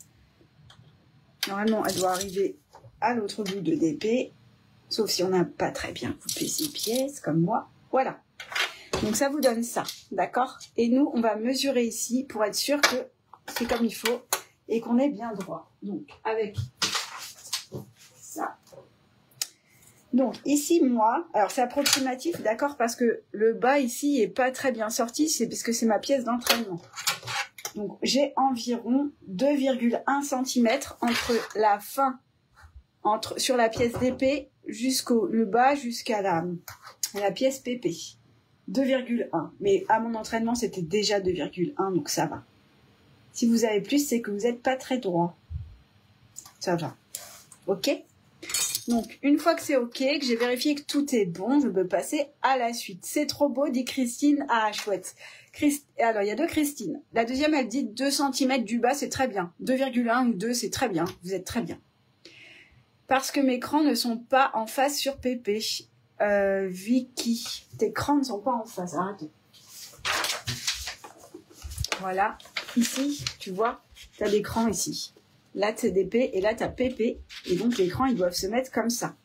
Normalement, elle doit arriver à l'autre bout de DP. Sauf si on n'a pas très bien coupé ces pièces, comme moi. Voilà. Donc, ça vous donne ça. D'accord? Et nous, on va mesurer ici pour être sûr que c'est comme il faut et qu'on est bien droit. Donc, avec ça. Donc ici, moi, alors c'est approximatif, d'accord, parce que le bas ici est pas très bien sorti, c'est parce que c'est ma pièce d'entraînement. Donc j'ai environ 2,1 cm entre la fin, sur la pièce d'épée, le bas jusqu'à la pièce PP. 2,1. Mais à mon entraînement, c'était déjà 2,1, donc ça va. Si vous avez plus, c'est que vous n'êtes pas très droit. Ça va. Ok ? Donc, une fois que c'est OK, que j'ai vérifié que tout est bon, je peux passer à la suite. C'est trop beau, dit Christine. Ah, chouette. Alors, il y a deux Christine. La deuxième, elle dit 2 cm du bas, c'est très bien. 2,1 ou 2, c'est très bien. Vous êtes très bien. Parce que mes crans ne sont pas en face sur PP. Vicky, tes crans ne sont pas en face. Arrêtez. Voilà. Ici, tu vois, tu as des crans ici. Là, tu as DP et là, tu as PP. Et donc, les crans, ils doivent se mettre comme ça.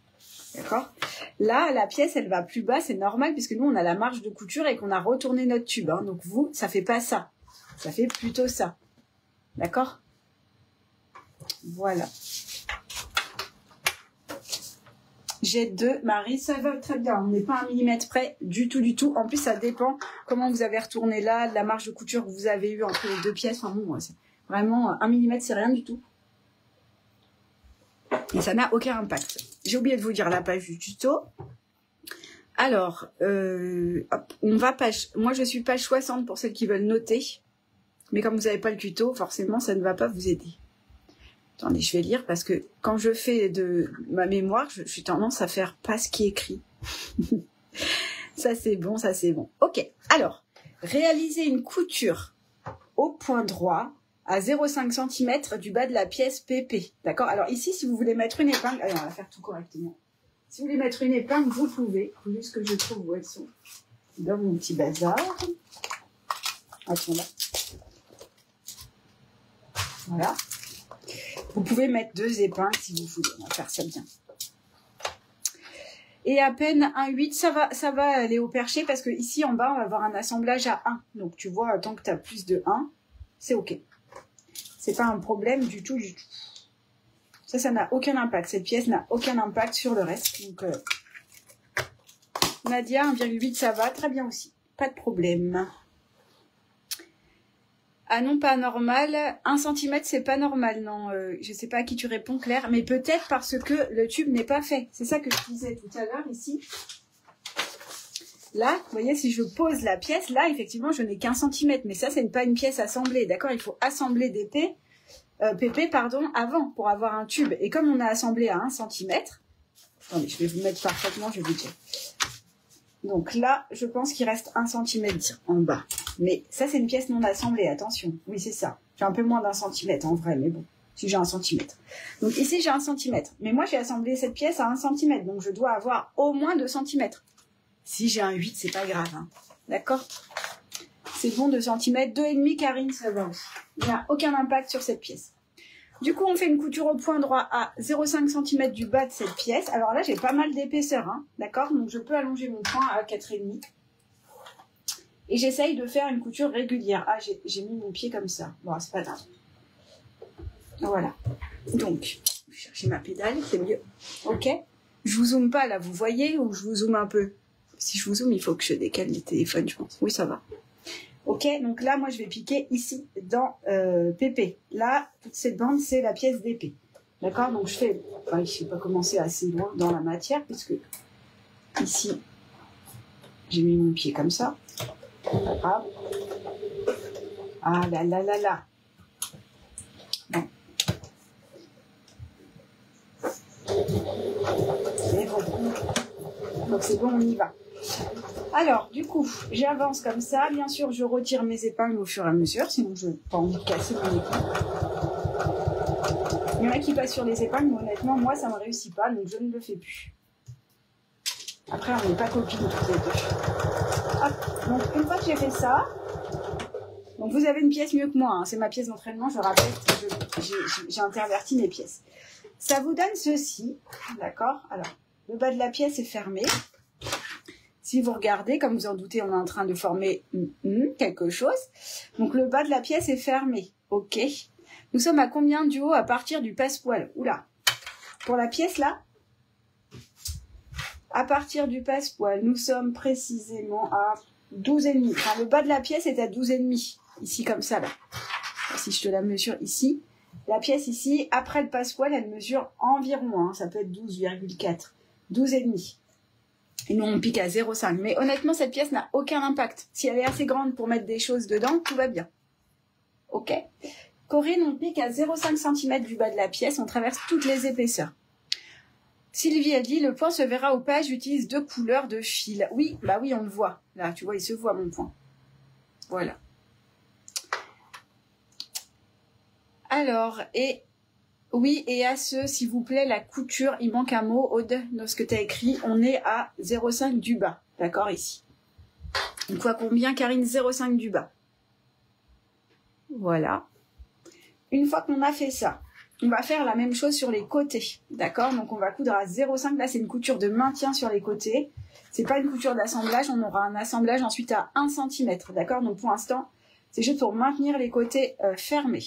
D'accord? Là, la pièce, elle va plus bas. C'est normal puisque nous, on a la marge de couture et qu'on a retourné notre tube. Hein. Donc, vous, ça fait pas ça. Ça fait plutôt ça. D'accord? Voilà. J'ai 2. Marie, ça va très bien. On n'est pas à 1 millimètre près du tout, du tout. En plus, ça dépend comment vous avez retourné là, de la marge de couture que vous avez eue entre les deux pièces. Enfin, bon, c'est vraiment 1 millimètre, c'est rien du tout. Et ça n'a aucun impact. J'ai oublié de vous dire la page du tuto. Alors, hop, on va page... Moi, je suis page 60 pour celles qui veulent noter. Mais comme vous n'avez pas le tuto, forcément, ça ne va pas vous aider. Attendez, je vais lire parce que quand je fais de ma mémoire, je suis tendance à faire pas ce qui est écrit. Ça, c'est bon, ça, c'est bon. Ok, alors, réaliser une couture au point droit à 0,5 cm du bas de la pièce PP. D'accord? Alors ici, si vous voulez mettre une épingle... Allez, on va faire tout correctement. Si vous voulez mettre une épingle, vous pouvez. Il faut juste que je trouve où elles sont. Dans mon petit bazar. Elles sont là. Voilà. Vous pouvez mettre 2 épingles si vous voulez. On va faire ça bien. Et à peine 1,8, ça va aller au perché parce que ici en bas, on va avoir un assemblage à 1. Donc tu vois, tant que tu as plus de 1, c'est OK. C'est pas un problème du tout, du tout. Ça n'a aucun impact. Cette pièce n'a aucun impact sur le reste. Donc, Nadia, 1,8, ça va très bien aussi. Pas de problème. Ah non, pas normal. 1 cm, c'est pas normal. Non, je sais pas à qui tu réponds, Claire. Mais peut-être parce que le tube n'est pas fait. C'est ça que je disais tout à l'heure ici. Là, vous voyez, si je pose la pièce, là, effectivement, je n'ai qu'1 cm. Mais ça, c'est pas une pièce assemblée, d'accord? Il faut assembler des PP, pardon, avant, pour avoir un tube. Et comme on a assemblé à 1 cm, attendez, je vais vous mettre parfaitement, je vais vous dire. Donc là, je pense qu'il reste 1 cm en bas. Mais ça, c'est une pièce non assemblée, attention. Oui, c'est ça. J'ai un peu moins d'un centimètre en vrai, mais bon, si j'ai 1 centimètre. Donc ici, j'ai 1 centimètre. Mais moi, j'ai assemblé cette pièce à 1 centimètre, donc je dois avoir au moins 2 centimètres. Si j'ai un 8, c'est pas grave. Hein. D'accord? C'est bon, 2 centimètres. 2,5, Karine, ça va. Il n'y a aucun impact sur cette pièce. Du coup, on fait une couture au point droit à 0,5 cm du bas de cette pièce. Alors là, j'ai pas mal d'épaisseur, hein, d'accord? Donc, je peux allonger mon point à 4,5. Et j'essaye de faire une couture régulière. Ah, j'ai mis mon pied comme ça. Bon, c'est pas grave. Voilà. Donc, je vais chercher ma pédale, c'est mieux. Ok? Je vous zoome pas, là, vous voyez? Ou je vous zoome un peu? Si je vous zoome, il faut que je décale le téléphone, je pense. Oui, ça va. Ok, donc là, moi, je vais piquer ici, dans PP. Là, toute cette bande, c'est la pièce d'épée. D'accord, donc je fais... Enfin, je ne vais pas commencer assez loin dans la matière, puisque ici, j'ai mis mon pied comme ça. Pas grave. Ah là là là là. Bon. C'est bon. Donc c'est bon, on y va. Alors, du coup, j'avance comme ça. Bien sûr, je retire mes épingles au fur et à mesure, sinon je n'ai pas envie de casser mon épingle. Il y en a qui passent sur les épingles, mais honnêtement, moi, ça ne me réussit pas, donc je ne le fais plus. Après, on n'est pas copines toutes les deux. Hop, donc une fois que j'ai fait ça, donc vous avez une pièce mieux que moi, hein, c'est ma pièce d'entraînement, je rappelle, j'ai interverti mes pièces. Ça vous donne ceci, d'accord? Alors, le bas de la pièce est fermé. Si vous regardez, comme vous en doutez, on est en train de former quelque chose. Donc, le bas de la pièce est fermé. OK. Nous sommes à combien du haut à partir du passe-poil? Oula. Pour la pièce, là, à partir du passe-poil, nous sommes précisément à 12,5. Enfin, le bas de la pièce est à 12,5. Ici, comme ça, là. Si je te la mesure ici. La pièce ici, après le passe-poil, elle mesure environ, hein, ça peut être 12,4. 12,5. Et nous, on pique à 0,5. Mais honnêtement, cette pièce n'a aucun impact. Si elle est assez grande pour mettre des choses dedans, tout va bien. OK? Corinne, on pique à 0,5 cm du bas de la pièce. On traverse toutes les épaisseurs. Sylvie a dit, le point se verra au pas. J'utilise 2 couleurs de fil. Oui, bah oui, on le voit. Là, tu vois, il se voit, mon point. Voilà. Alors, et... Oui, et à ce, s'il vous plaît, la couture, il manque un mot, Aude, dans ce que tu as écrit, on est à 0,5 du bas, d'accord, ici. Une fois combien, Karine? 0,5 du bas. Voilà. Une fois qu'on a fait ça, on va faire la même chose sur les côtés, d'accord? Donc on va coudre à 0,5, là c'est une couture de maintien sur les côtés. C'est pas une couture d'assemblage, on aura un assemblage ensuite à 1 cm, d'accord? Donc pour l'instant, c'est juste pour maintenir les côtés fermés.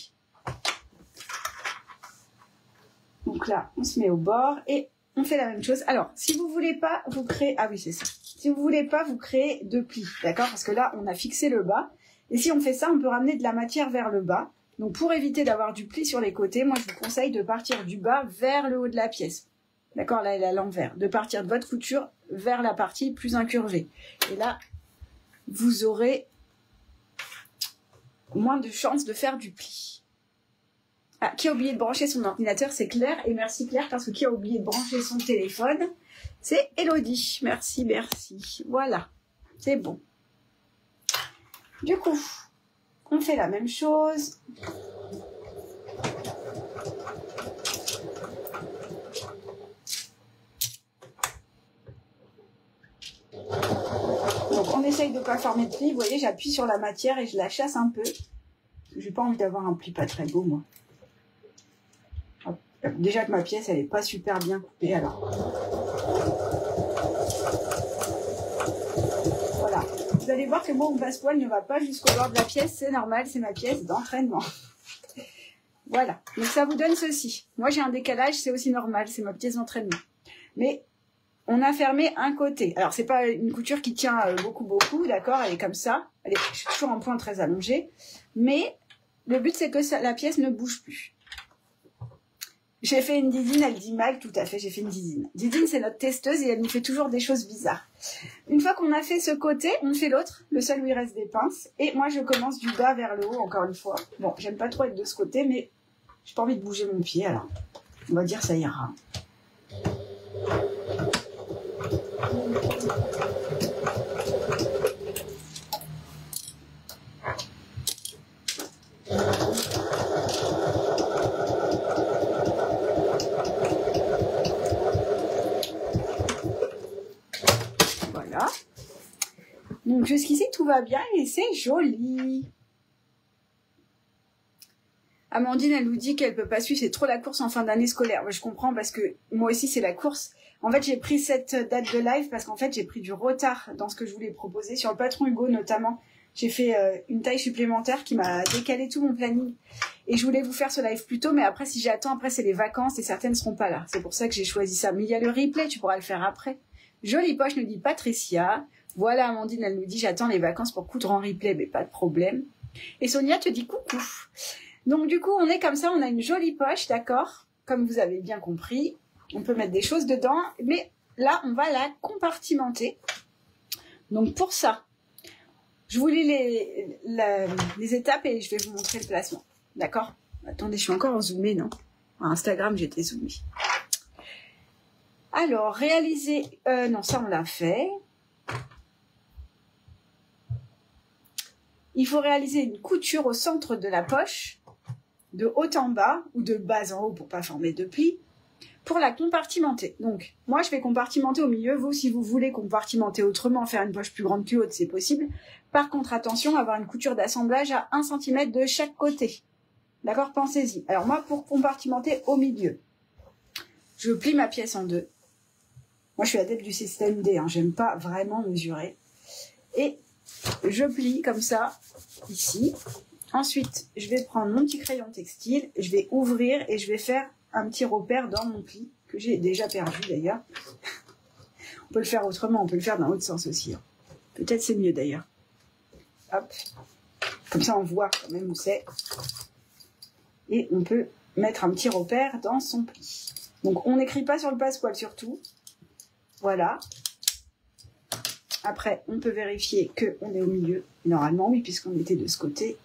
Donc là, on se met au bord et on fait la même chose. Alors, si vous voulez pas, vous créez... Ah oui, c'est ça. Si vous voulez pas, vous créez 2 plis, d'accord? Parce que là, on a fixé le bas. Et si on fait ça, on peut ramener de la matière vers le bas. Donc, pour éviter d'avoir du pli sur les côtés, moi, je vous conseille de partir du bas vers le haut de la pièce. D'accord? Là, elle est à l'envers. De partir de votre couture vers la partie plus incurvée. Et là, vous aurez moins de chances de faire du pli. Ah, qui a oublié de brancher son ordinateur, c'est Claire. Et merci Claire, parce que qui a oublié de brancher son téléphone, c'est Elodie. Merci, merci. Voilà, c'est bon. Du coup, on fait la même chose. Donc on essaye de ne pas former de pli. Vous voyez, j'appuie sur la matière et je la chasse un peu. J'ai pas envie d'avoir un pli pas très beau, moi. Déjà que ma pièce, elle est pas super bien coupée, alors. Voilà. Vous allez voir que moi, mon passe-poil ne va pas jusqu'au bord de la pièce. C'est normal, c'est ma pièce d'entraînement. Voilà. Donc, ça vous donne ceci. Moi, j'ai un décalage, c'est aussi normal. C'est ma pièce d'entraînement. Mais on a fermé un côté. Alors, c'est pas une couture qui tient beaucoup, d'accord? Elle est comme ça. Je suis toujours en point très allongé. Mais le but, c'est que la pièce ne bouge plus. J'ai fait une Didine, elle dit mal, tout à fait, j'ai fait une Didine. Didine, c'est notre testeuse et elle nous fait toujours des choses bizarres. Une fois qu'on a fait ce côté, on fait l'autre, le seul où il reste des pinces. Et moi, je commence du bas vers le haut, encore une fois. Bon, j'aime pas trop être de ce côté, mais j'ai pas envie de bouger mon pied, alors on va dire ça ira. tout va bien et c'est joli. Amandine, elle nous dit qu'elle peut pas suivre, c'est trop la course en fin d'année scolaire. Je comprends parce que moi aussi c'est la course. En fait, j'ai pris cette date de live parce qu'en fait, j'ai pris du retard dans ce que je voulais proposer. Sur le patron Hugo notamment, j'ai fait une taille supplémentaire qui m'a décalé tout mon planning. Et je voulais vous faire ce live plus tôt, mais après, si j'attends, après c'est les vacances et certaines ne seront pas là. C'est pour ça que j'ai choisi ça. Mais il y a le replay, tu pourras le faire après. Jolie poche, nous dit Patricia. Voilà, Amandine, elle nous dit j'attends les vacances pour coudre en replay, mais pas de problème. Et Sonia te dit coucou. Donc du coup, on est comme ça, on a une jolie poche, d'accord? Comme vous avez bien compris, on peut mettre des choses dedans, mais là, on va la compartimenter. Donc pour ça, je vous lis les étapes et je vais vous montrer le placement, d'accord? Attendez, je suis encore en zoomé, non? À Instagram, j'étais zoomée. Alors, réaliser... non, ça, on l'a fait. Il faut réaliser une couture au centre de la poche, de haut en bas ou de bas en haut pour pas former de plis, pour la compartimenter. Donc, moi, je vais compartimenter au milieu. Vous, si vous voulez compartimenter autrement, faire une poche plus grande que haute, c'est possible. Par contre, attention, avoir une couture d'assemblage à 1 cm de chaque côté. D'accord? Pensez-y. Alors, moi, pour compartimenter au milieu, je plie ma pièce en deux. Moi, je suis adepte du système D. J'aime pas vraiment mesurer. Et je plie comme ça, ici. Ensuite, je vais prendre mon petit crayon textile, je vais ouvrir et je vais faire un petit repère dans mon pli, que j'ai déjà perdu d'ailleurs. On peut le faire autrement, on peut le faire dans l'autre sens aussi. Peut-être c'est mieux d'ailleurs. Hop. Comme ça, on voit quand même où c'est. Et on peut mettre un petit repère dans son pli. Donc, on n'écrit pas sur le passepoil surtout. Voilà. Après, on peut vérifier qu'on est au milieu. Normalement, oui, puisqu'on était de ce côté.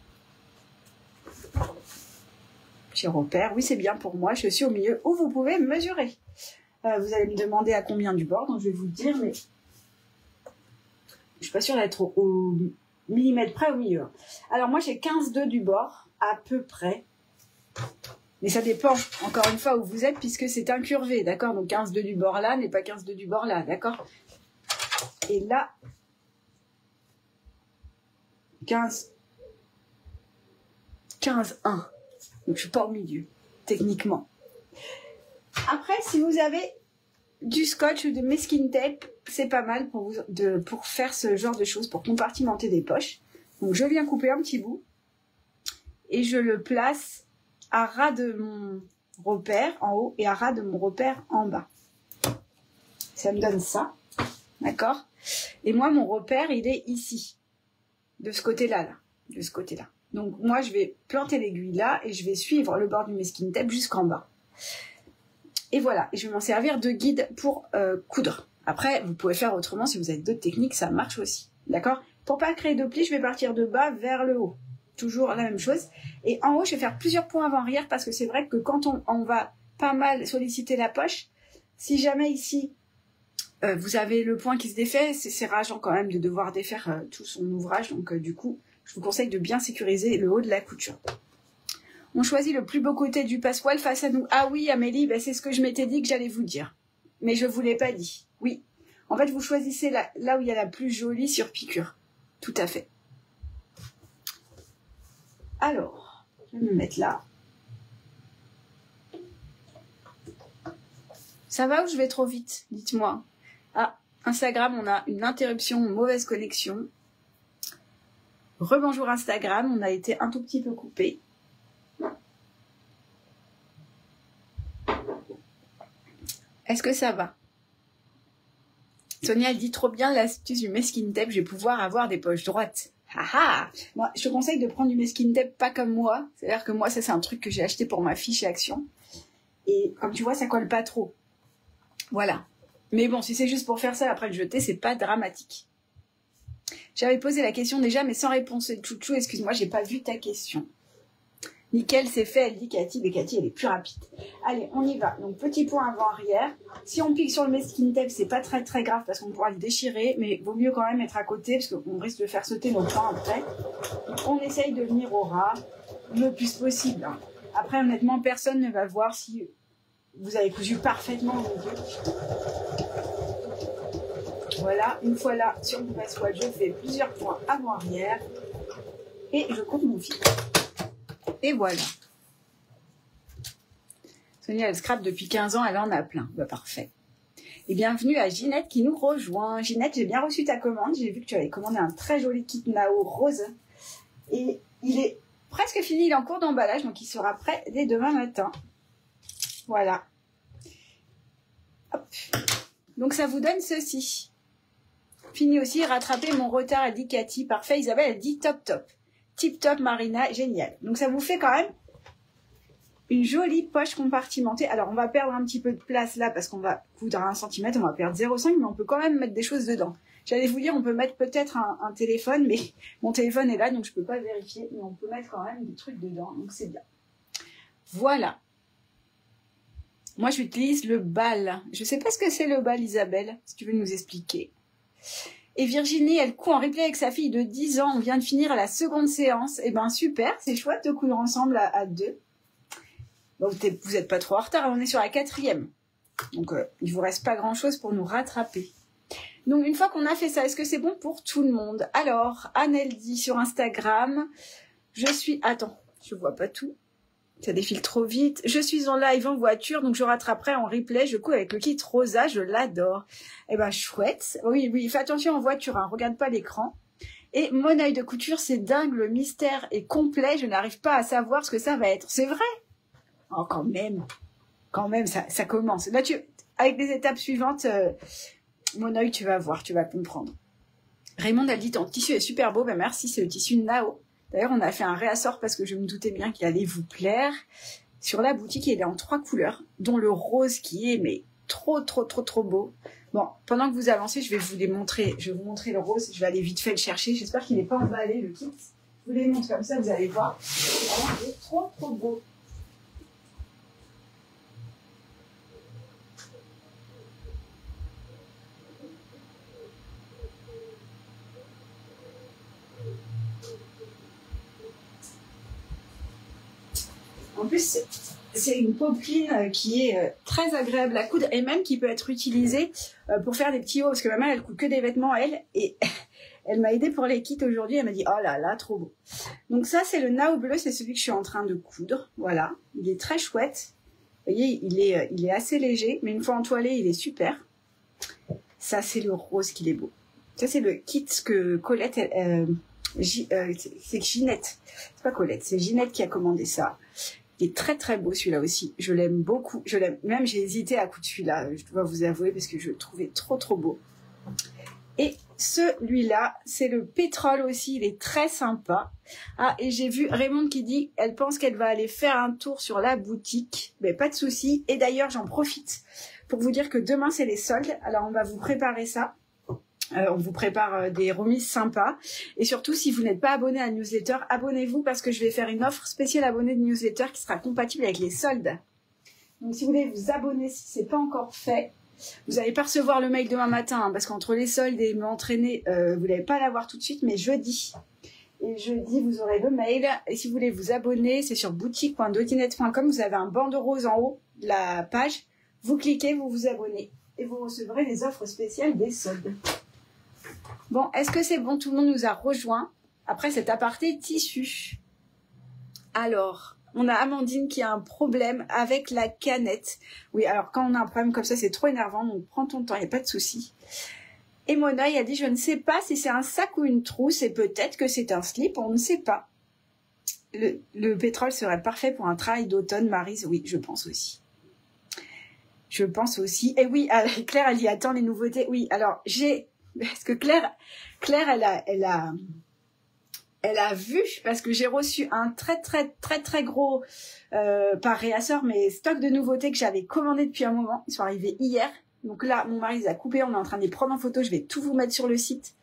Petit repère. Oui, c'est bien pour moi. Je suis au milieu où vous pouvez mesurer. Vous allez me demander à combien du bord. Donc, je vais vous le dire, mais je suis pas sûre d'être au millimètre près au milieu. Alors, moi, j'ai 15,2 du bord, à peu près. Mais ça dépend, encore une fois, où vous êtes, puisque c'est incurvé, d'accord? Donc, 15,2 du bord là n'est pas 15,2 du bord là, d'accord? Et là, 15,1. Donc, je suis pas au milieu, techniquement. Après, si vous avez du scotch ou de masking tape, c'est pas mal pour faire ce genre de choses, pour compartimenter des poches. Donc, je viens couper un petit bout et je le place à ras de mon repère en haut et à ras de mon repère en bas. Ça me donne ça, d'accord? Et moi, mon repère, il est ici, de ce côté-là, de ce côté-là. Donc, moi, je vais planter l'aiguille là et je vais suivre le bord du masking tape jusqu'en bas. Et voilà, et je vais m'en servir de guide pour coudre. Après, vous pouvez faire autrement si vous avez d'autres techniques, ça marche aussi, d'accord? Pour pas créer de plis, je vais partir de bas vers le haut. Toujours la même chose. Et en haut, je vais faire plusieurs points avant-arrière parce que c'est vrai que quand on va pas mal solliciter la poche, si jamais ici, vous avez le point qui se défait, c'est rageant quand même de devoir défaire tout son ouvrage. Donc, du coup, je vous conseille de bien sécuriser le haut de la couture. On choisit le plus beau côté du passepoil face à nous. Ah oui, Amélie, ben c'est ce que je m'étais dit que j'allais vous dire. Mais je ne vous l'ai pas dit. Oui. En fait, vous choisissez là où il y a la plus jolie surpiqûre. Tout à fait. Alors, je vais me mettre là. Ça va ou je vais trop vite? Dites-moi. Ah, Instagram, on a une interruption, mauvaise connexion. Rebonjour Instagram, on a été un tout petit peu coupé. Est-ce que ça va? Sonia, elle dit trop bien l'astuce du masking tape, je vais pouvoir avoir des poches droites. Haha! Moi, je te conseille de prendre du masking tape pas comme moi. C'est-à-dire que moi, ça c'est un truc que j'ai acheté pour ma fille chez Action. Et comme tu vois, ça colle pas trop. Voilà. Mais bon, si c'est juste pour faire ça après le jeter, c'est pas dramatique. J'avais posé la question déjà, mais sans réponse. Chouchou, excuse-moi, j'ai pas vu ta question. Nickel, c'est fait, elle dit Cathy, mais Cathy, elle est plus rapide. Allez, on y va. Donc, petit point avant-arrière. Si on pique sur le masking tape, c'est pas très très grave parce qu'on pourra le déchirer, mais vaut mieux quand même être à côté parce qu'on risque de faire sauter nos points après. Donc, on essaye de venir au ras le plus possible. Après, honnêtement, personne ne va voir si vous avez cousu parfaitement vos deux. Voilà, une fois là, sur mon passoire, je fais plusieurs points avant-arrière et je coupe mon fil. Et voilà. Sonia, elle scrape depuis 15 ans, elle en a plein. Bah, parfait. Et bienvenue à Ginette qui nous rejoint. Ginette, j'ai bien reçu ta commande. J'ai vu que tu avais commandé un très joli kit Nao rose. Et il est presque fini, il est en cours d'emballage, donc il sera prêt dès demain matin. Voilà. Hop. Donc ça vous donne ceci. Fini aussi, rattraper mon retard, elle dit Cathy. Parfait, Isabelle, elle dit top top. Tip top, Marina, génial. Donc ça vous fait quand même une jolie poche compartimentée. Alors, on va perdre un petit peu de place là parce qu'on va coudre à 1 cm, on va perdre 0,5, mais on peut quand même mettre des choses dedans. J'allais vous dire, on peut mettre peut-être un téléphone, mais mon téléphone est là, donc je ne peux pas vérifier. Mais on peut mettre quand même des trucs dedans, donc c'est bien. Voilà. Moi, j'utilise le bal. Je ne sais pas ce que c'est le bal, Isabelle, si tu veux nous expliquer. Et Virginie, elle coud en replay avec sa fille de 10 ans. On vient de finir la seconde séance. Eh ben super, c'est chouette de coudre ensemble à deux. Bon, vous n'êtes pas trop en retard, on est sur la 4e. Donc, il ne vous reste pas grand-chose pour nous rattraper. Donc, une fois qu'on a fait ça, est-ce que c'est bon pour tout le monde? Alors, Anne, elle dit sur Instagram, je suis... Attends, je vois pas tout. Ça défile trop vite. Je suis en live en voiture, donc je rattraperai en replay. Je couds avec le kit rosa, je l'adore. Eh ben, chouette. Oui, fais attention en voiture, hein, regarde pas l'écran. Et mon œil de couture, c'est dingue, le mystère est complet. Je n'arrive pas à savoir ce que ça va être. C'est vrai? Oh, quand même, ça commence. Là, avec les étapes suivantes, mon œil, tu vas voir, tu vas comprendre. Raymond, elle dit, ton tissu est super beau. Ben, merci, c'est le tissu Nao. D'ailleurs, on a fait un réassort parce que je me doutais bien qu'il allait vous plaire. Sur la boutique, il est en 3 couleurs, dont le rose qui est mais trop beau. Bon, pendant que vous avancez, je vais vous les montrer. Je vais vous montrer le rose. Je vais aller vite fait le chercher. J'espère qu'il n'est pas emballé, le kit. Je vous les montre comme ça, vous allez voir. C'est vraiment trop beau. En plus, c'est une popeline qui est très agréable à coudre et même qui peut être utilisée pour faire des petits hauts. Parce que ma mère, elle coud que des vêtements, elle. Et elle m'a aidée pour les kits aujourd'hui. Elle m'a dit, oh là là, trop beau. Donc ça, c'est le Nao bleu. C'est celui que je suis en train de coudre. Voilà. Il est très chouette. Vous voyez, il est assez léger. Mais une fois entoilé, il est super. Ça, c'est le rose qui est beau. Ça, c'est le kit que Colette... c'est Ginette. C'est pas Colette, c'est Ginette qui a commandé ça. Il est très beau celui-là aussi. Je l'aime beaucoup. Je l'aime. Même j'ai hésité à coudre celui-là, je dois vous avouer, parce que je le trouvais trop beau. Et celui-là, c'est le pétrole aussi. Il est très sympa. Ah, et j'ai vu Raymond qui dit, elle pense qu'elle va aller faire un tour sur la boutique. Mais pas de souci. Et d'ailleurs, j'en profite pour vous dire que demain, c'est les soldes. Alors, on va vous préparer ça. On vous prépare des remises sympas. Et surtout, si vous n'êtes pas abonné à la newsletter, abonnez-vous parce que je vais faire une offre spéciale abonné de newsletter qui sera compatible avec les soldes. Donc, si vous voulez vous abonner, si ce n'est pas encore fait, vous n'allez pas recevoir le mail demain matin hein, parce qu'entre les soldes et m'entraîner, vous n'allez pas l'avoir tout de suite, mais jeudi. Et jeudi, vous aurez le mail. Et si vous voulez vous abonner, c'est sur boutique.dotinette.com. Vous avez un bandeau rose en haut de la page. Vous cliquez, vous vous abonnez. Et vous recevrez les offres spéciales des soldes. Bon, est-ce que c'est bon? Tout le monde nous a rejoints après cet aparté tissu. Alors, on a Amandine qui a un problème avec la canette. Oui, alors quand on a un problème comme ça, c'est trop énervant, donc prends ton temps, il n'y a pas de souci. Et Mona, il a dit, je ne sais pas si c'est un sac ou une trousse, et peut-être que c'est un slip, on ne sait pas. Le pétrole serait parfait pour un travail d'automne, Maryse. Oui, je pense aussi. Je pense aussi. Et oui, Claire, elle y attend les nouveautés. Oui, alors parce que Claire, elle a vu, parce que j'ai reçu un très gros, pas réassort, mais stock de nouveautés que j'avais commandé depuis un moment. Ils sont arrivés hier. Donc là, mon mari les a coupés, on est en train de les prendre en photo. Je vais tout vous mettre sur le site.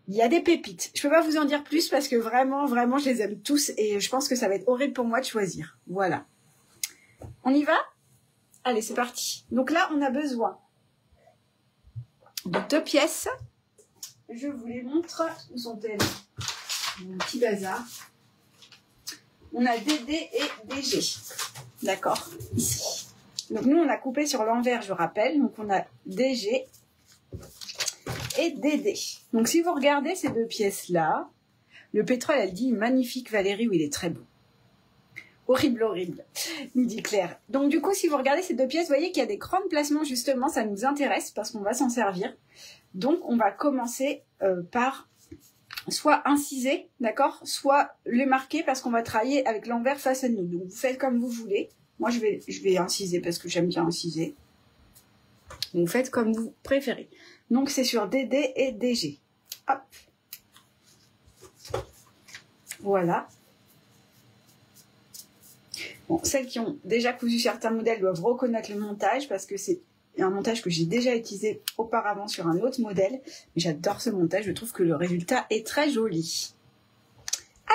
Il y a des pépites. Je peux pas vous en dire plus parce que vraiment, je les aime tous et je pense que ça va être horrible pour moi de choisir. Voilà. On y va? Allez, c'est parti. Donc là, on a besoin de 2 pièces. Je vous les montre. Où sont-elles? Mon petit bazar. On a DD et DG. D'accord, ici. Donc nous, on a coupé sur l'envers, je rappelle. Donc on a DG. et Dédé. Donc si vous regardez ces deux pièces-là, le pétrole, elle dit magnifique Valérie, oui, il est très beau. Horrible, horrible, me dit Claire. Donc du coup, si vous regardez ces deux pièces, vous voyez qu'il y a des crans de placement, justement, ça nous intéresse parce qu'on va s'en servir. Donc on va commencer par soit inciser, d'accord, soit les marquer parce qu'on va travailler avec l'envers face à nous. Donc vous faites comme vous voulez. Moi, je vais inciser parce que j'aime bien inciser. Donc faites comme vous préférez. Donc c'est sur DD et DG. Hop. Voilà. Bon, celles qui ont déjà cousu certains modèles doivent reconnaître le montage parce que c'est un montage que j'ai déjà utilisé auparavant sur un autre modèle. Mais j'adore ce montage, je trouve que le résultat est très joli.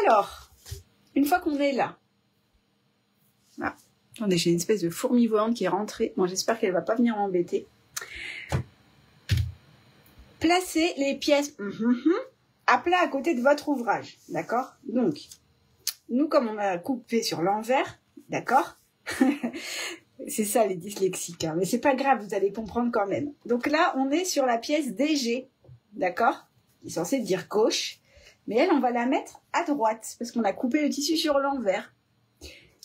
Alors, une fois qu'on est là, ah, attendez, j'ai une espèce de fourmi volante qui est rentrée. Bon, j'espère qu'elle ne va pas venir m'embêter. Placez les pièces à plat à côté de votre ouvrage, d'accord? Donc, nous, comme on a coupé sur l'envers, d'accord? C'est ça les dyslexiques, hein, mais c'est pas grave, vous allez comprendre quand même. Donc là, on est sur la pièce DG, d'accord? Qui est censée dire gauche, mais elle, on va la mettre à droite, parce qu'on a coupé le tissu sur l'envers.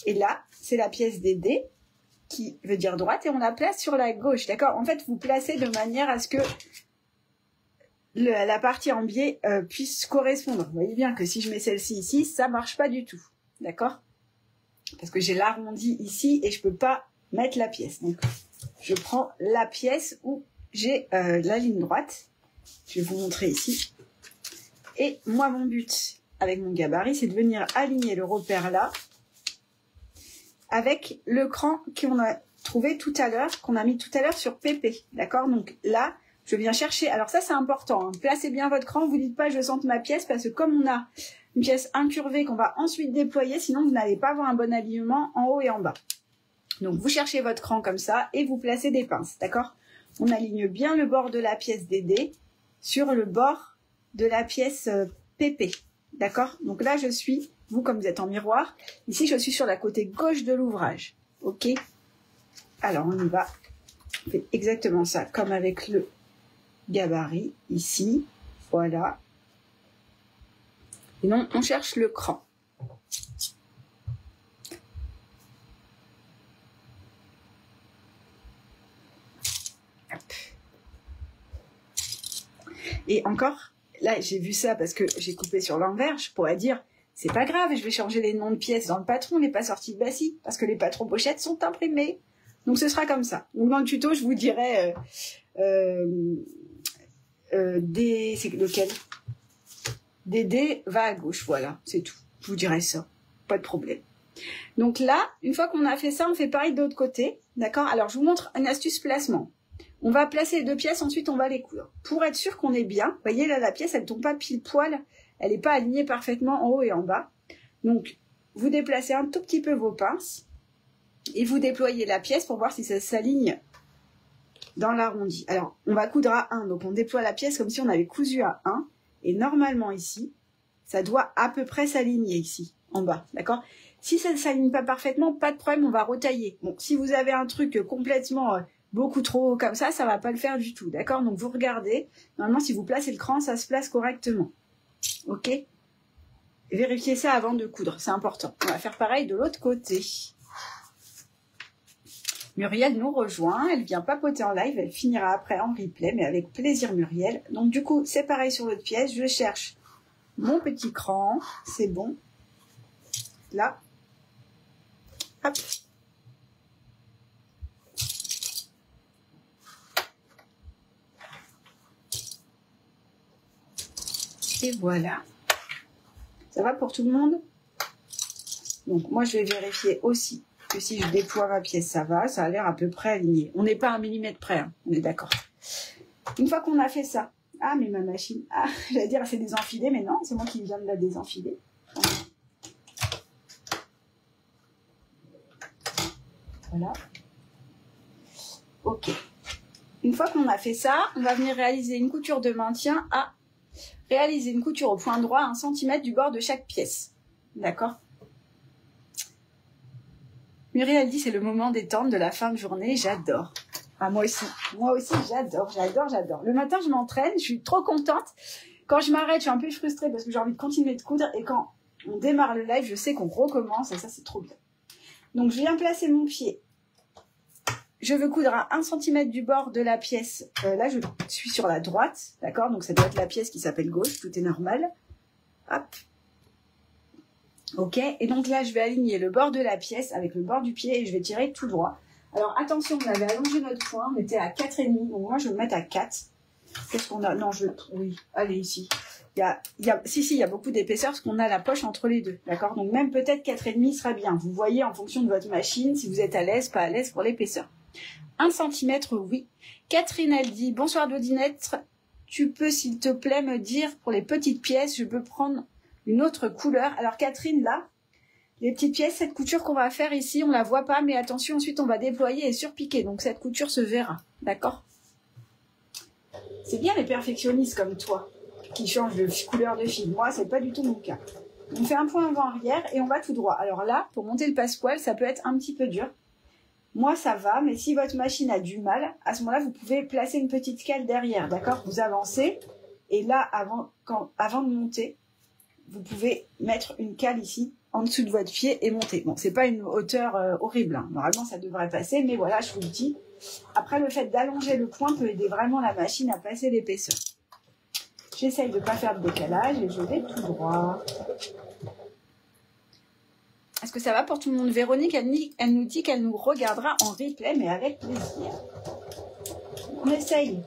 Et là, c'est la pièce DD, qui veut dire droite, et on la place sur la gauche, d'accord? En fait, vous placez de manière à ce que la partie en biais puisse correspondre. Vous voyez bien que si je mets celle-ci ici, ça marche pas du tout, d'accord? Parce que j'ai l'arrondi ici, et je peux pas mettre la pièce. Donc, je prends la pièce où j'ai la ligne droite. Je vais vous montrer ici. Et moi, mon but avec mon gabarit, c'est de venir aligner le repère là avec le cran qu'on a trouvé tout à l'heure, qu'on a mis tout à l'heure sur PP. D'accord? Donc là, je viens chercher. Alors ça, c'est important, hein. Placez bien votre cran. Vous dites pas je sente ma pièce parce que comme on a une pièce incurvée qu'on va ensuite déployer, sinon vous n'allez pas avoir un bon alignement en haut et en bas. Donc vous cherchez votre cran comme ça et vous placez des pinces, d'accord? On aligne bien le bord de la pièce DD sur le bord de la pièce PP, d'accord? Donc là je suis, vous comme vous êtes en miroir, ici je suis sur la côté gauche de l'ouvrage, ok? Alors on y va, on fait exactement ça comme avec le gabarit ici, voilà. Et non, on cherche le cran. Et encore, là j'ai vu ça parce que j'ai coupé sur l'envers, je pourrais dire, c'est pas grave, je vais changer les noms de pièces dans le patron, on n'est pas sorti de Bassi, parce que les patrons pochettes sont imprimés. Donc ce sera comme ça. Donc dans le tuto, je vous dirai c'est lequel? DD va à gauche, voilà, c'est tout. Je vous dirai ça, pas de problème. Donc là, une fois qu'on a fait ça, on fait pareil de l'autre côté, d'accord? Alors je vous montre une astuce placement. On va placer les deux pièces, ensuite on va les coudre. Pour être sûr qu'on est bien, vous voyez là, la pièce, elle ne tombe pas pile poil, elle n'est pas alignée parfaitement en haut et en bas. Donc, vous déplacez un tout petit peu vos pinces et vous déployez la pièce pour voir si ça s'aligne dans l'arrondi. Alors, on va coudre à 1, donc on déploie la pièce comme si on avait cousu à 1. Et normalement ici, ça doit à peu près s'aligner ici, en bas, d'accord? Si ça ne s'aligne pas parfaitement, pas de problème, on va retailler. Bon, si vous avez un truc complètement beaucoup trop haut comme ça va pas le faire du tout, d'accord? Donc vous regardez, normalement si vous placez le cran, ça se place correctement, ok? Vérifiez ça avant de coudre, c'est important. On va faire pareil de l'autre côté. Muriel nous rejoint, elle vient papoter en live, elle finira après en replay, mais avec plaisir Muriel. Donc du coup, c'est pareil sur l'autre pièce, je cherche mon petit cran, c'est bon. Là, hop. Et voilà. Ça va pour tout le monde? Donc moi, je vais vérifier aussi que si je déploie ma pièce, ça va. Ça a l'air à peu près aligné. On n'est pas à 1 millimètre près, hein, on est d'accord. Une fois qu'on a fait ça, ah mais ma machine, ah j'allais dire c'est désenfilé, mais non, c'est moi qui viens de la désenfiler. Voilà. Ok. Une fois qu'on a fait ça, on va venir réaliser une couture de maintien à réaliser une couture au point droit à 1 cm du bord de chaque pièce. D'accord? Muriel dit c'est le moment détente de la fin de journée, j'adore. Ah, moi aussi, j'adore. Le matin, je m'entraîne, je suis trop contente. Quand je m'arrête, je suis un peu frustrée parce que j'ai envie de continuer de coudre. Et quand on démarre le live, je sais qu'on recommence et ça, c'est trop bien. Donc, je viens placer mon pied. Je veux coudre à 1 cm du bord de la pièce. Là, je suis sur la droite, d'accord? Donc, ça doit être la pièce qui s'appelle gauche, tout est normal. Hop. Ok, et donc là, je vais aligner le bord de la pièce avec le bord du pied et je vais tirer tout droit. Alors, attention, on avait allongé notre point, on était à 4,5, donc moi, je vais me mettre à 4. Qu'est-ce qu'on a? Non, oui, allez, ici. Il y a beaucoup d'épaisseur parce qu'on a la poche entre les deux, d'accord? Donc, même peut-être 4,5 sera bien. Vous voyez en fonction de votre machine, si vous êtes à l'aise, pas à l'aise pour l'épaisseur. 1 cm, oui. Catherine, elle dit, bonsoir Dodinette, tu peux s'il te plaît me dire pour les petites pièces, je peux prendre une autre couleur. Alors Catherine, là, les petites pièces, cette couture qu'on va faire ici, on la voit pas, mais attention, ensuite on va déployer et surpiquer, donc cette couture se verra, d'accord? C'est bien les perfectionnistes comme toi, qui changent de couleur de fil. Moi, c'est pas du tout mon cas. On fait un point avant-arrière et on va tout droit. Alors là, pour monter le passepoil, ça peut être un petit peu dur. Moi, ça va, mais si votre machine a du mal, à ce moment-là, vous pouvez placer une petite cale derrière, d'accord? Vous avancez, et là, avant de monter, vous pouvez mettre une cale ici, en dessous de votre pied, et monter. Bon, c'est pas une hauteur horrible, hein. Normalement, ça devrait passer, mais voilà, je vous le dis. Après, le fait d'allonger le point peut aider vraiment la machine à passer l'épaisseur. J'essaye de ne pas faire de décalage, et je vais tout droit. Est-ce que ça va pour tout le monde? Véronique, elle nous dit qu'elle nous regardera en replay, mais avec plaisir. On essaye,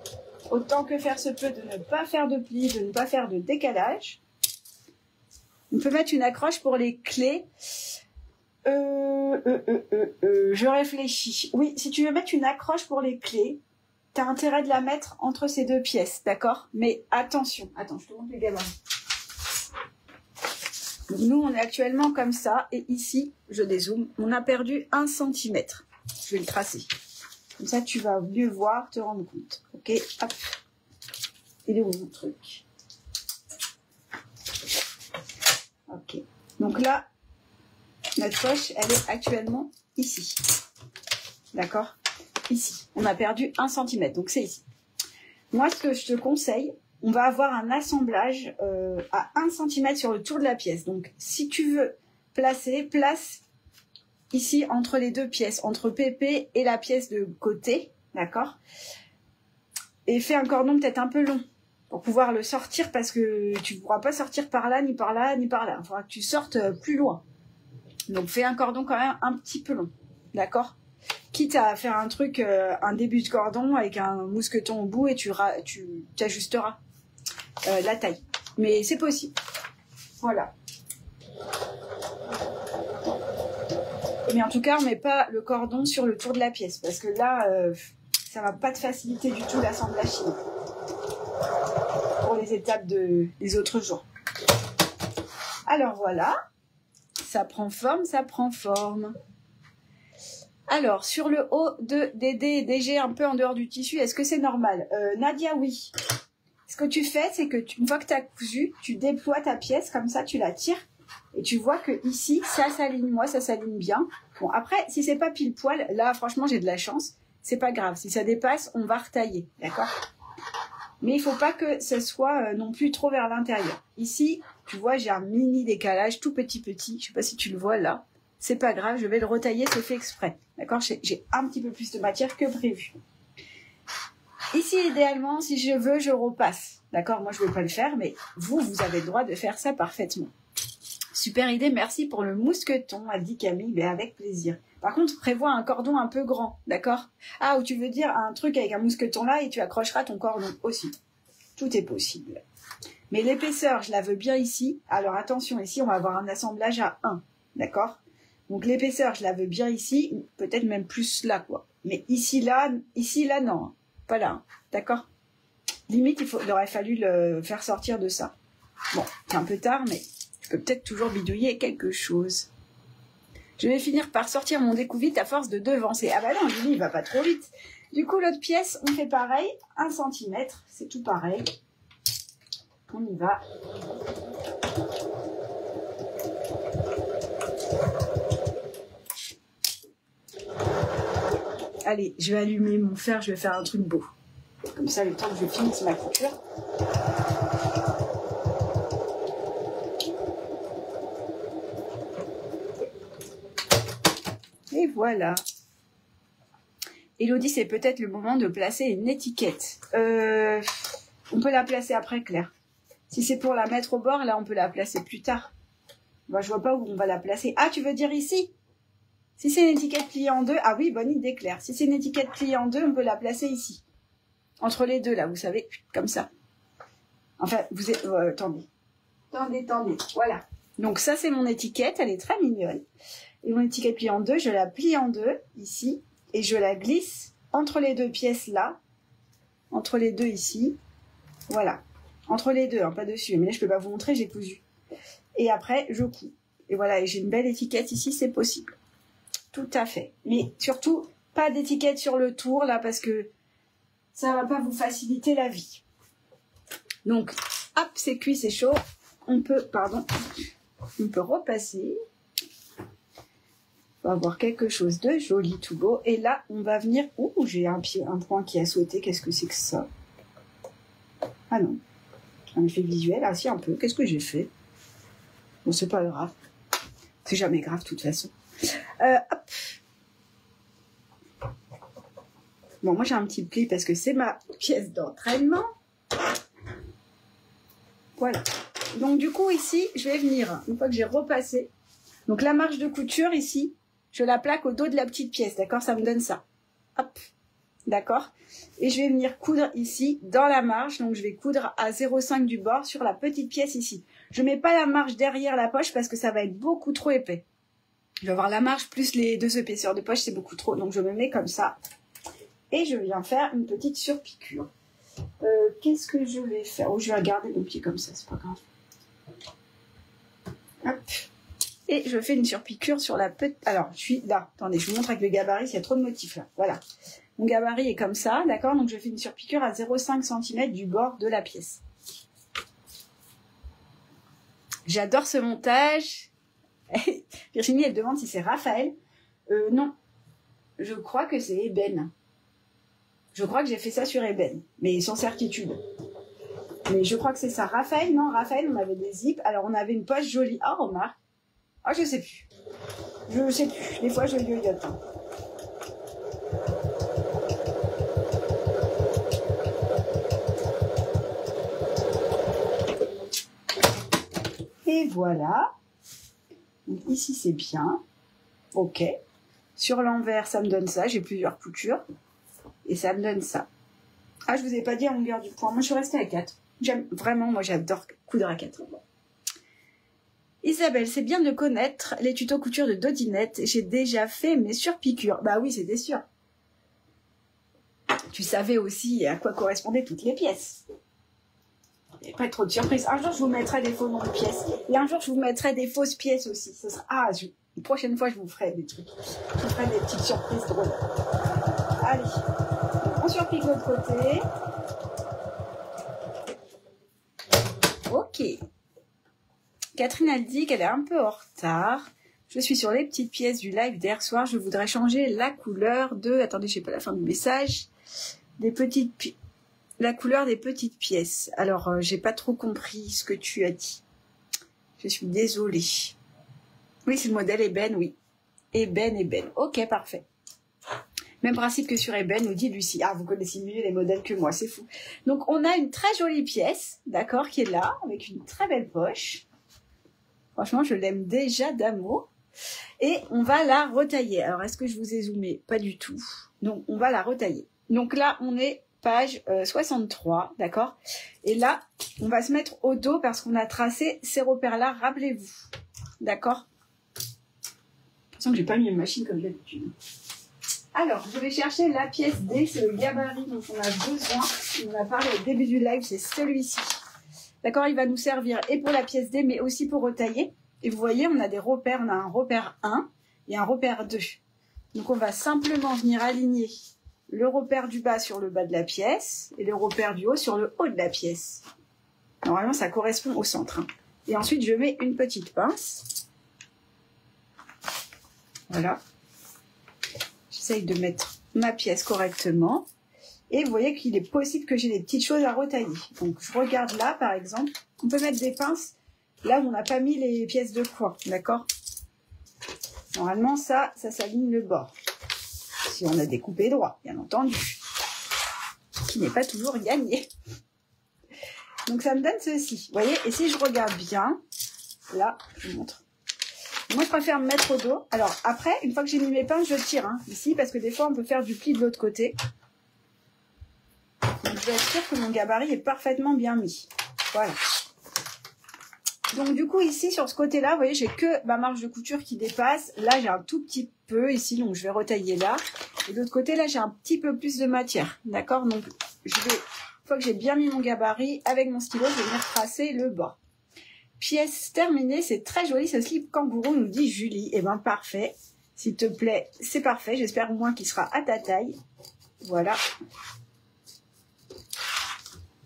autant que faire se peut, de ne pas faire de plis, de ne pas faire de décalage. On peut mettre une accroche pour les clés. Je réfléchis. Oui, si tu veux mettre une accroche pour les clés, tu as intérêt de la mettre entre ces deux pièces, d'accord? Mais attention. Attends, je te montre les gabarits. Nous, on est actuellement comme ça, et ici, je dézoome, on a perdu 1 cm. Je vais le tracer. Comme ça, tu vas mieux voir, te rendre compte. Ok, hop. Il est où mon truc? Ok. Donc là, notre poche, elle est actuellement ici. D'accord? Ici. On a perdu 1 cm, donc c'est ici. Moi, ce que je te conseille, on va avoir un assemblage à 1 cm sur le tour de la pièce. Donc, si tu veux placer, place ici entre les deux pièces, entre PP et la pièce de côté, d'accord? Et fais un cordon peut-être un peu long pour pouvoir le sortir parce que tu ne pourras pas sortir par là, ni par là, ni par là. Il faudra que tu sortes plus loin. Donc, fais un cordon quand même un petit peu long, d'accord? Quitte à faire un truc, un début de cordon avec un mousqueton au bout et tu ajusteras la taille. Mais c'est possible. Voilà. Mais en tout cas, on ne met pas le cordon sur le tour de la pièce parce que là, ça ne va pas te faciliter du tout l'assemblage chimique pour les étapes des autres jours. Alors voilà, ça prend forme, ça prend forme. Alors, sur le haut de DD et DG un peu en dehors du tissu, est-ce que c'est normal? Nadia, oui. Ce que tu fais, c'est que une fois que tu as cousu, tu déploies ta pièce, comme ça, tu la tires. Et tu vois que ici, ça s'aligne, moi, ça s'aligne bien. Bon, après, si c'est pas pile poil, là, franchement, j'ai de la chance. C'est pas grave. Si ça dépasse, on va retailler, d'accord? Mais il faut pas que ce soit non plus trop vers l'intérieur. Ici, tu vois, j'ai un mini décalage, tout petit. Je sais pas si tu le vois là. C'est pas grave, je vais le retailler, c'est fait exprès. D'accord? J'ai un petit peu plus de matière que prévu. Ici, idéalement, si je veux, je repasse. D'accord? Moi, je ne vais pas le faire, mais vous avez le droit de faire ça parfaitement. Super idée, merci pour le mousqueton, a dit Camille, mais avec plaisir. Par contre, prévois un cordon un peu grand, d'accord? Ah, ou tu veux dire un truc avec un mousqueton là et tu accrocheras ton cordon aussi. Tout est possible. Mais l'épaisseur, je la veux bien ici. Alors attention, ici, on va avoir un assemblage à 1, d'accord? Donc l'épaisseur, je la veux bien ici, peut-être même plus là, quoi. Mais ici, là, non. Pas là, hein. D'accord? Limite, il aurait fallu le faire sortir de ça. Bon, c'est un peu tard, mais je peux peut-être toujours bidouiller quelque chose. Je vais finir par sortir mon découvite à force de devancer. Ah bah non, Julie, il va pas trop vite. Du coup, l'autre pièce, on fait pareil, 1 cm, c'est tout pareil. On y va. Allez, je vais allumer mon fer, je vais faire un truc beau. Comme ça, le temps que je finisse ma couture. Et voilà. Elodie, c'est peut-être le moment de placer une étiquette. On peut la placer après, Claire. Si c'est pour la mettre au bord, là, on peut la placer plus tard. Bah, je vois pas où on va la placer. Ah, tu veux dire ici? Si c'est une étiquette pliée en deux, ah oui, bonne idée, Claire. Si c'est une étiquette pliée en deux, on peut la placer ici. Entre les deux, là, vous savez, comme ça. Enfin, vous êtes... attendez. Attendez. Voilà. Donc ça, c'est mon étiquette. Elle est très mignonne. Et mon étiquette pliée en deux, je la plie en deux, ici. Et je la glisse entre les deux pièces, là. Entre les deux, ici. Voilà. Entre les deux, hein, pas dessus. Mais là, je peux pas vous montrer, j'ai cousu. Et après, je couds. Et voilà, et j'ai une belle étiquette ici, c'est possible. Tout à fait. Mais surtout, pas d'étiquette sur le tour, là, parce que ça va pas vous faciliter la vie. Donc, hop, c'est cuit, c'est chaud. On peut repasser. On va avoir quelque chose de joli, tout beau. Et là, on va venir... Ouh, j'ai un point qui a sauté. Qu'est-ce que c'est que ça? Ah non. Un effet visuel. Ah si, un peu. Qu'est-ce que j'ai fait? Bon, c'est pas grave. C'est jamais grave, de toute façon. Hop. Bon, moi, j'ai un petit pli parce que c'est ma pièce d'entraînement. Voilà. Donc, du coup, ici, je vais venir, une fois que j'ai repassé, donc la marge de couture, ici, je la plaque au dos de la petite pièce, d'accord? Ça me donne ça. Hop. D'accord? Et je vais venir coudre ici, dans la marge, donc je vais coudre à 0,5 du bord sur la petite pièce ici. Je ne mets pas la marge derrière la poche parce que ça va être beaucoup trop épais. Je vais avoir la marge plus les 2 épaisseurs de poche, c'est beaucoup trop. Donc je me mets comme ça. Et je viens faire une petite surpiqûre. Qu'est-ce que je vais faire? Oh, je vais regarder mon pied comme ça, c'est pas grave. Hop. Et je fais une surpiqûre sur la petite... Alors, je suis là. Attendez, je vous montre avec le gabarit, il y a trop de motifs là. Voilà. Mon gabarit est comme ça, d'accord? Donc je fais une surpiqûre à 0,5 cm du bord de la pièce. J'adore ce montage. Virginie, elle demande si c'est Raphaël. Non. Je crois que c'est Eben. Je crois que j'ai fait ça sur Eben, mais sans certitude. Mais je crois que c'est ça. Raphaël, non, Raphaël, on avait des zips. Alors, on avait une poche jolie. Ah, oh, remarque. Ah, je sais plus. Je sais plus. Des fois, je yoyote. Hein. Et voilà. Donc, ici, c'est bien. OK. Sur l'envers, ça me donne ça. J'ai plusieurs coutures. Et ça me donne ça. Ah, je vous ai pas dit la longueur du point. Moi, je suis restée à 4. J'aime vraiment, moi, j'adore coudre à 4. Isabelle, c'est bien de connaître les tutos couture de Dodinette. J'ai déjà fait mes surpiqûres. Bah oui, c'était sûr. Tu savais aussi à quoi correspondaient toutes les pièces. Il n'y a pas trop de surprises. Un jour, je vous mettrai des faux noms de pièces. Et un jour, je vous mettrai des fausses pièces aussi. Ce sera... Ah, une prochaine fois, je vous ferai des trucs. Je vous ferai des petites surprises drôles. Allez. On surpique l'autre côté. Ok. Catherine, elle dit qu'elle est un peu en retard. Je suis sur les petites pièces du live d'hier soir. Je voudrais changer la couleur de... Attendez, je sais pas la fin du message. La couleur des petites pièces. Alors, j'ai pas trop compris ce que tu as dit. Je suis désolée. Oui, c'est le modèle Eben, oui. Eben. Ok, parfait. Même principe que sur Eben, nous dit Lucie. Ah, vous connaissez mieux les modèles que moi, c'est fou. Donc, on a une très jolie pièce, d'accord, qui est là, avec une très belle poche. Franchement, je l'aime déjà d'amour. Et on va la retailler. Alors, est-ce que je vous ai zoomé? Pas du tout. Donc, on va la retailler. Donc là, on est page 63, d'accord? Et là, on va se mettre au dos parce qu'on a tracé ces repères-là, rappelez-vous. D'accord? De toute façon, j'ai pas mis une machine comme d'habitude. Alors, je vais chercher la pièce D, c'est le gabarit dont on a besoin. On en a parlé au début du live, c'est celui-ci. D'accord, il va nous servir et pour la pièce D, mais aussi pour retailler. Et vous voyez, on a des repères, on a un repère 1 et un repère 2. Donc, on va simplement venir aligner le repère du bas sur le bas de la pièce et le repère du haut sur le haut de la pièce. Normalement, ça correspond au centre. Hein. Et ensuite, je mets une petite pince. Voilà. J'essaye de mettre ma pièce correctement. Et vous voyez qu'il est possible que j'ai des petites choses à retailler. Donc je regarde là, par exemple. On peut mettre des pinces là où on n'a pas mis les pièces de coin, d'accord? Normalement, ça s'aligne le bord. Si on a découpé droit, bien entendu. Qui n'est pas toujours gagné. Donc ça me donne ceci. Vous voyez? Et si je regarde bien, là, je vous montre. Moi, je préfère me mettre au dos. Alors après, une fois que j'ai mis mes pinces, je tire ici, parce que des fois, on peut faire du pli de l'autre côté. Donc je vais être sûre que mon gabarit est parfaitement bien mis. Voilà. Donc du coup ici sur ce côté là, vous voyez, j'ai que ma marge de couture qui dépasse. Là j'ai un tout petit peu ici, donc je vais retailler là. Et de l'autre côté là j'ai un petit peu plus de matière. D'accord? Donc je vais, une fois que j'ai bien mis mon gabarit, avec mon stylo, je vais venir tracer le bas. Pièce terminée, c'est très joli ce slip kangourou, nous dit Julie. Eh ben parfait. S'il te plaît, c'est parfait. J'espère au moins qu'il sera à ta taille. Voilà.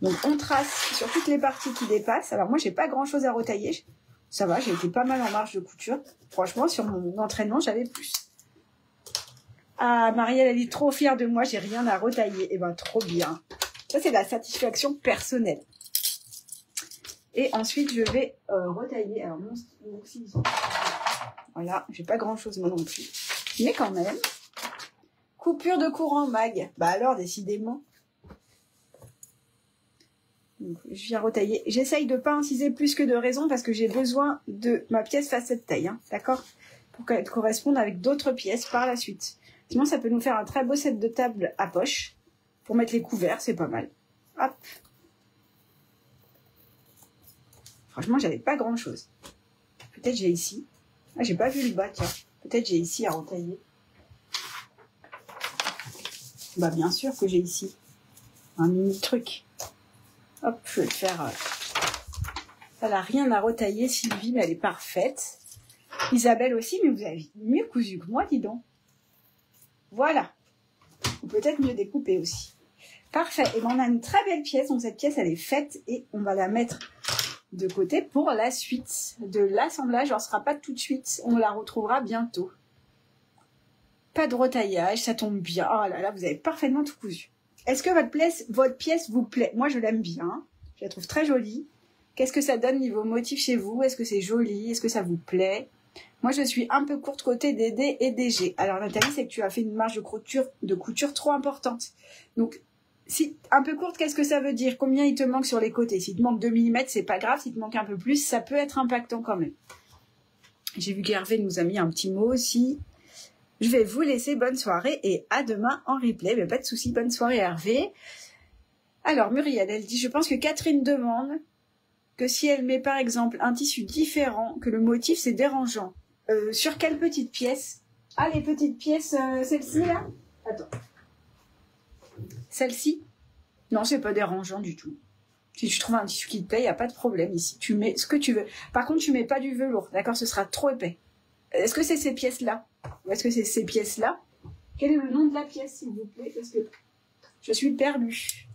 Donc on trace sur toutes les parties qui dépassent. Alors moi j'ai pas grand chose à retailler. Ça va, j'ai été pas mal en marge de couture. Franchement sur mon entraînement j'avais plus. Ah Marielle elle est trop fière de moi, j'ai rien à retailler. Eh ben trop bien. Ça c'est la satisfaction personnelle. Et ensuite je vais retailler. Alors mon ciseau. Voilà, j'ai pas grand chose moi non plus. Mais quand même. Coupure de courant mag. Bah alors décidément. Donc, je viens retailler. J'essaye de ne pas inciser plus que de raison parce que j'ai besoin de ma pièce fasse cette taille, d'accord? Pour qu'elle corresponde avec d'autres pièces par la suite. Sinon, ça peut nous faire un très beau set de table à poche. Pour mettre les couverts, c'est pas mal. Hop. Franchement, j'avais pas grand chose. Peut-être j'ai ici. Ah, j'ai pas vu le bas, tiens. Peut-être j'ai ici à retailler. Bah, bien sûr que j'ai ici un mini truc. Hop, je vais le faire. Elle n'a rien à retailler, Sylvie, mais elle est parfaite. Isabelle aussi, mais vous avez mieux cousu que moi, dis donc. Voilà. Ou peut-être mieux découpé aussi. Parfait. Et bien, on a une très belle pièce. Donc, cette pièce, elle est faite et on va la mettre de côté pour la suite de l'assemblage. Alors, ce ne sera pas tout de suite. On la retrouvera bientôt. Pas de retaillage, ça tombe bien. Oh là là, vous avez parfaitement tout cousu. Est-ce que votre pièce vous plaît? Moi, je l'aime bien. Je la trouve très jolie. Qu'est-ce que ça donne niveau motif chez vous? Est-ce que c'est joli? Est-ce que ça vous plaît? Moi, je suis un peu courte côté DD et DG. Alors, Nathalie, c'est que tu as fait une marge de couture trop importante. Donc, si un peu courte, qu'est-ce que ça veut dire? Combien il te manque sur les côtés? S'il te manque 2 mm, c'est pas grave. S'il te manque un peu plus, ça peut être impactant quand même. J'ai vu qu'Hervé nous a mis un petit mot aussi. Je vais vous laisser, bonne soirée et à demain en replay. Mais pas de souci, bonne soirée Hervé. Alors Muriel, elle dit, je pense que Catherine demande que si elle met par exemple un tissu différent, que le motif c'est dérangeant. Sur quelle petite pièce? Ah, les petites pièces, celle-ci là? Attends. Celle-ci? Non, c'est pas dérangeant du tout. Si tu trouves un tissu qui te plaît, il n'y a pas de problème ici. Tu mets ce que tu veux. Par contre, tu mets pas du velours, d'accord? Ce sera trop épais. Est-ce que c'est ces pièces-là? Ou est-ce que c'est ces pièces-là? Quel est le nom de la pièce, s'il vous plaît? Parce que je suis perdue.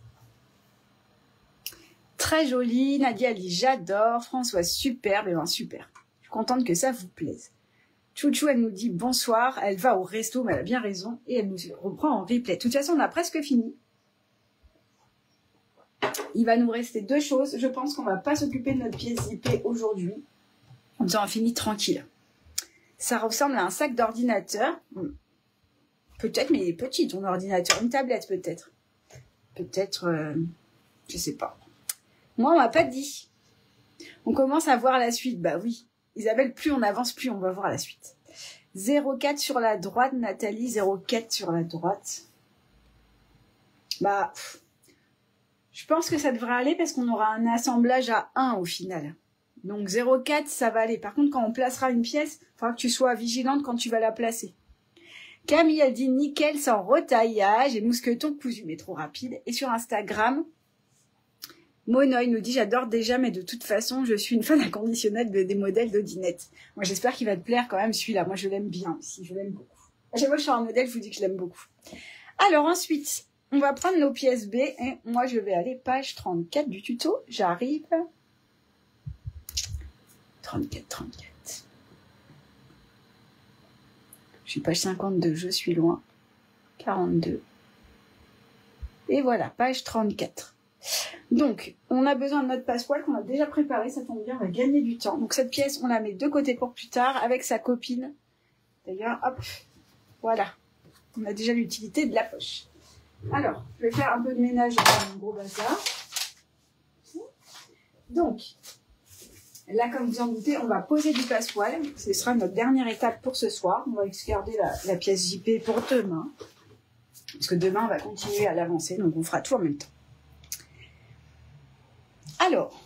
Très jolie. Nadia dit j'adore. Françoise, superbe. Et ben super. Je suis contente que ça vous plaise. Chouchou, elle nous dit bonsoir. Elle va au resto, mais elle a bien raison. Et elle nous reprend en replay. De toute façon, on a presque fini. Il va nous rester 2 choses. Je pense qu'on va pas s'occuper de notre pièce zippée aujourd'hui. Comme ça, on finit tranquille. Ça ressemble à un sac d'ordinateur. Peut-être, mais il est petit, ton ordinateur. Une tablette, peut-être. Peut-être, je sais pas. Moi, on m'a pas dit. On commence à voir la suite. Bah oui. Isabelle, plus on avance, plus on va voir la suite. 0,4 sur la droite, Nathalie. 0,4 sur la droite. Bah, je pense que ça devrait aller parce qu'on aura un assemblage à 1 au final. Donc 0,4, ça va aller. Par contre, quand on placera une pièce, il faudra que tu sois vigilante quand tu vas la placer. Camille, elle dit nickel sans retaillage et mousqueton cousu, mais trop rapide. Et sur Instagram, Monoï nous dit j'adore déjà, mais de toute façon, je suis une fan inconditionnelle des modèles d'Odinette. Moi, j'espère qu'il va te plaire quand même celui-là. Moi, je l'aime bien aussi, je l'aime beaucoup. À chaque fois que je suis un modèle, je vous dis que je l'aime beaucoup. Alors ensuite, on va prendre nos pièces B et moi, je vais aller page 34 du tuto. J'arrive. 34. Je suis page 52, je suis loin. 42. Et voilà, page 34. Donc, on a besoin de notre passepoil qu'on a déjà préparé, ça tombe bien, on va gagner du temps. Donc cette pièce, on la met de côté pour plus tard avec sa copine. D'ailleurs, hop, voilà. On a déjà l'utilité de la poche. Alors, je vais faire un peu de ménage dans mon gros bazar. Donc, là, comme vous en doutez, on va poser du passepoil. Ce sera notre dernière étape pour ce soir. On va garder la pièce JP pour demain. Parce que demain, on va continuer à l'avancer, donc on fera tout en même temps. Alors,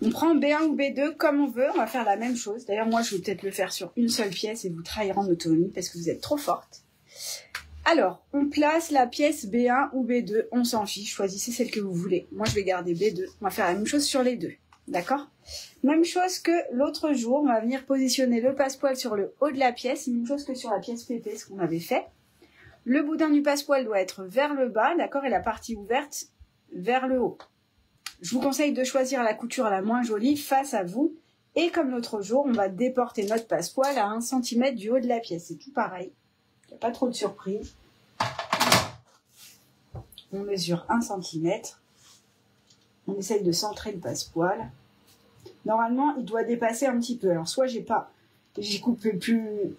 on prend B1 ou B2 comme on veut. On va faire la même chose. D'ailleurs, moi, je vais peut-être le faire sur une seule pièce et vous trahirez en autonomie parce que vous êtes trop forte. Alors, on place la pièce B1 ou B2, on s'en fiche, choisissez celle que vous voulez. Moi, je vais garder B2, on va faire la même chose sur les deux, d'accord? Même chose que l'autre jour, on va venir positionner le passepoil sur le haut de la pièce, même chose que sur la pièce PP, ce qu'on avait fait. Le boudin du passepoil doit être vers le bas, d'accord, et la partie ouverte vers le haut. Je vous conseille de choisir la couture la moins jolie face à vous, et comme l'autre jour, on va déporter notre passepoil à 1 cm du haut de la pièce, c'est tout pareil. Il n'y a pas trop de surprise. On mesure 1 cm. On essaye de centrer le passepoil. Normalement, il doit dépasser un petit peu. Alors, soit j'ai coupé plus